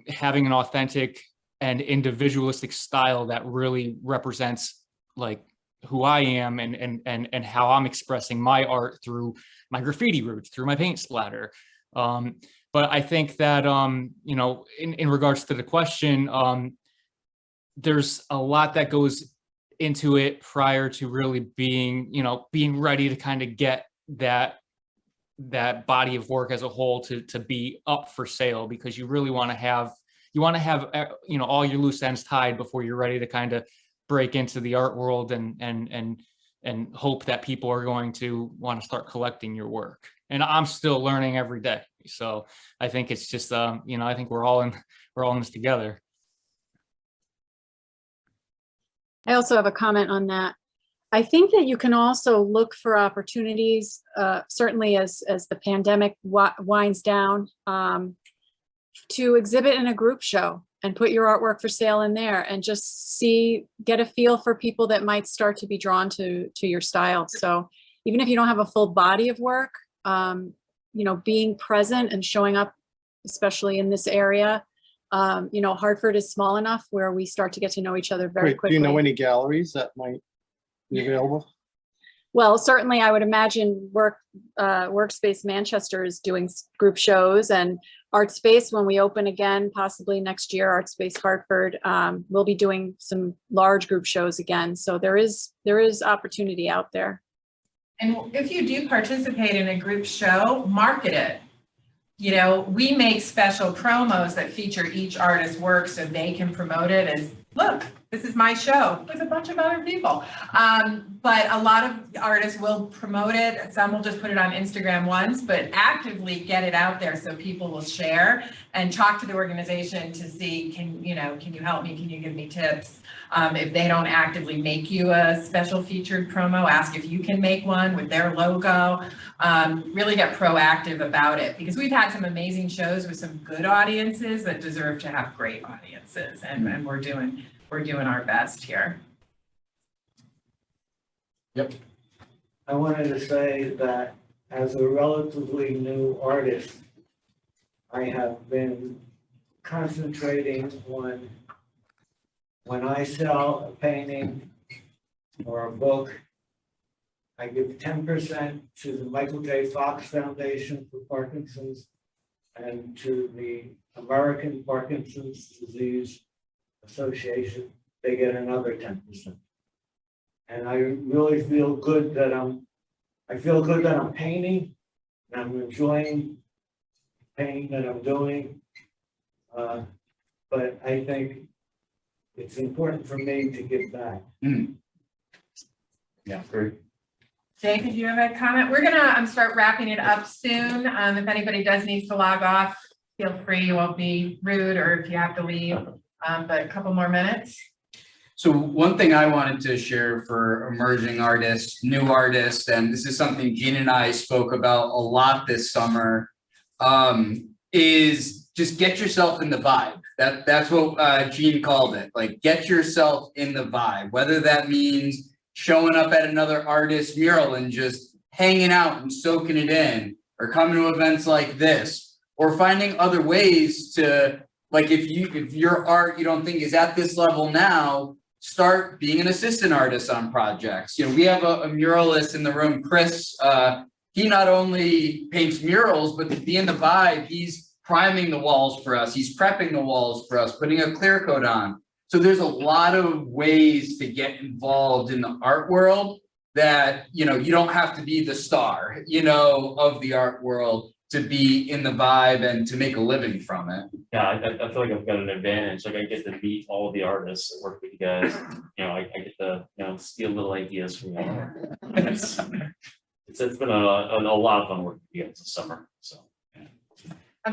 Speaker 5: having an authentic and individualistic style that really represents like who I am and how I'm expressing my art through my graffiti roots, through my paint splatter. But I think that, in regards to the question, there's a lot that goes into it prior to really being ready to kind of get that body of work as a whole to be up for sale, because you really want to have all your loose ends tied before you're ready to kind of break into the art world and hope that people are going to want to start collecting your work. And I'm still learning every day. So I think it's just, I think we're all in this together.
Speaker 7: I also have a comment on that. I think that you can also look for opportunities, certainly as the pandemic winds down, to exhibit in a group show and put your artwork for sale in there and just get a feel for people that might start to be drawn to your style. So even if you don't have a full body of work, being present and showing up, especially in this area, Hartford is small enough where we start to get to know each other very quickly.
Speaker 6: Do you know any galleries that might be available?
Speaker 7: Well, certainly I would imagine Workspace Manchester is doing group shows, and ArtSpace, when we open again, possibly next year, ArtSpace Hartford, will be doing some large group shows again. So there is opportunity out there.
Speaker 1: And if you do participate in a group show, market it. We make special promos that feature each artist's work so they can promote it as, look, this is my show with a bunch of other people. But a lot of artists will promote it. Some will just put it on Instagram once, but actively get it out there so people will share and talk to the organization to see, can you help me? Can you give me tips? If they don't actively make you a special featured promo, ask if you can make one with their logo. Really get proactive about it, because we've had some amazing shows with some good audiences that deserve to have great audiences, and we're doing our best here.
Speaker 12: Yep. I wanted to say that as a relatively new artist, I have been concentrating on, when I sell a painting or a book, I give 10% to the Michael J. Fox Foundation for Parkinson's and to the American Parkinson's Disease Association. They get another 10%. And I really feel good that I'm painting, and I'm enjoying the painting that I'm doing. But I think it's important for me to give back.
Speaker 2: Yeah, great.
Speaker 1: Jay, did you have a comment? We're gonna start wrapping it up soon. If anybody does need to log off, feel free. You won't be rude, or if you have to leave, but a couple more minutes.
Speaker 2: So one thing I wanted to share for emerging artists, new artists, and this is something Gene and I spoke about a lot this summer, is just get yourself in the vibe. That's what Gene called it. Like, get yourself in the vibe, whether that means showing up at another artist's mural and just hanging out and soaking it in, or coming to events like this, or finding other ways to, like, if your art you don't think is at this level now, start being an assistant artist on projects. We have a muralist in the room, Chris. He not only paints murals, but to be in the vibe, he's priming the walls for us. He's prepping the walls for us, putting a clear coat on. So there's a lot of ways to get involved in the art world that, you don't have to be the star, of the art world. to be in the vibe and to make a living from it.
Speaker 4: Yeah, I feel like I've got an advantage, like I get to meet all the artists that work with you guys, you know, I get to, you know, steal little ideas from you. It's been a lot of fun working with you guys this summer, so.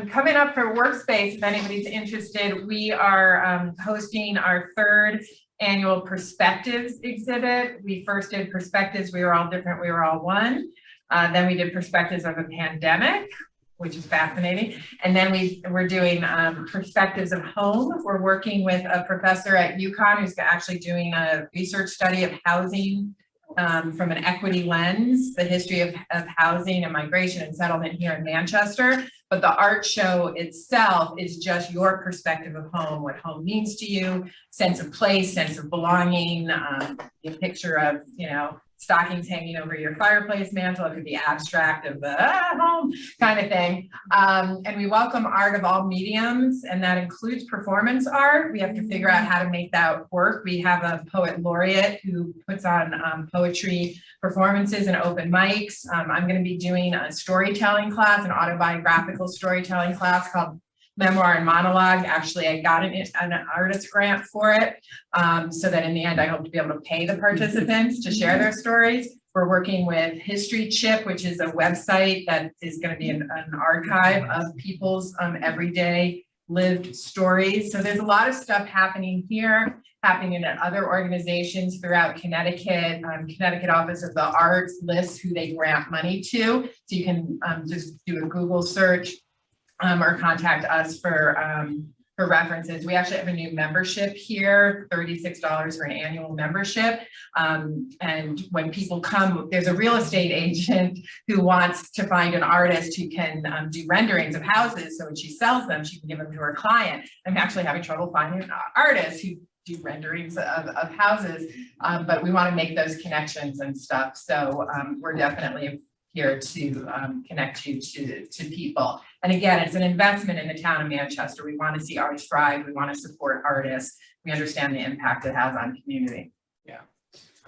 Speaker 1: Coming up for Workspace, if anybody's interested, we are hosting our 3rd annual Perspectives exhibit. We first did Perspectives, we were all different, we were all one. Then we did Perspectives of a Pandemic, which is fascinating. And then we're doing Perspectives of Home. We're working with a professor at UConn who's actually doing a research study of housing from an equity lens, the history of housing and migration and settlement here in Manchester. But the art show itself is just your perspective of home, what home means to you, sense of place, sense of belonging, a picture of, you know, stockings hanging over your fireplace mantle. It could be abstract of the home kind of thing. And we welcome art of all mediums, and that includes performance art. We have to figure out how to make that work. We have a poet laureate who puts on poetry performances and open mics. I'm going to be doing a storytelling class, an autobiographical storytelling class called Memoir and Monologue. Actually, I got an artist grant for it, so that in the end, I hope to be able to pay the participants to share their stories. We're working with History Chip, which is a website that is going to be an archive of people's everyday lived stories. So there's a lot of stuff happening here, happening at other organizations throughout Connecticut. Connecticut Office of the Arts lists who they grant money to. So you can just do a Google search or contact us for references. We actually have a new membership here, $36 for an annual membership. And when people come, there's a real estate agent who wants to find an artist who can do renderings of houses. So when she sells them, she can give them to her client. I'm actually having trouble finding artists who do renderings of houses, but we want to make those connections and stuff. So we're definitely here to connect you to people. And again, it's an investment in the town of Manchester. We want to see arts thrive. We want to support artists. We understand the impact it has on community.
Speaker 2: Yeah.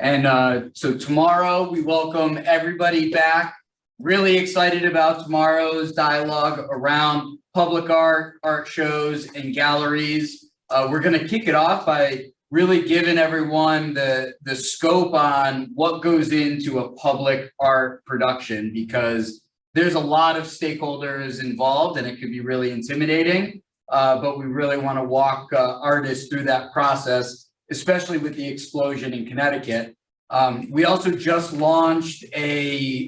Speaker 2: And so tomorrow we welcome everybody back. Really excited about tomorrow's dialogue around public art, art shows, and galleries. We're going to kick it off by really giving everyone the scope on what goes into a public art production, because there's a lot of stakeholders involved and it could be really intimidating, but we really want to walk artists through that process, especially with the explosion in Connecticut. We also just launched a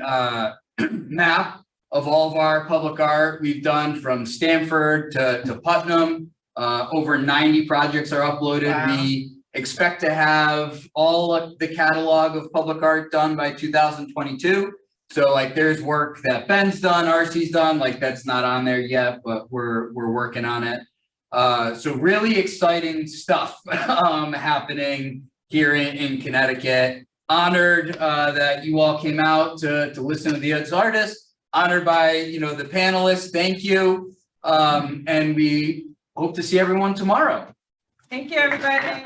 Speaker 2: map of all of our public art we've done from Stamford to Putnam. Over 90 projects are uploaded.
Speaker 1: Wow.
Speaker 2: We expect to have all of the catalog of public art done by 2022. So like there's work that Ben's done, RC's done, like that's not on there yet, but we're working on it. So really exciting stuff happening here in Connecticut. Honored that you all came out to listen to the artists. Honored by, you know, the panelists. Thank you. And we hope to see everyone tomorrow.
Speaker 1: Thank you, everybody.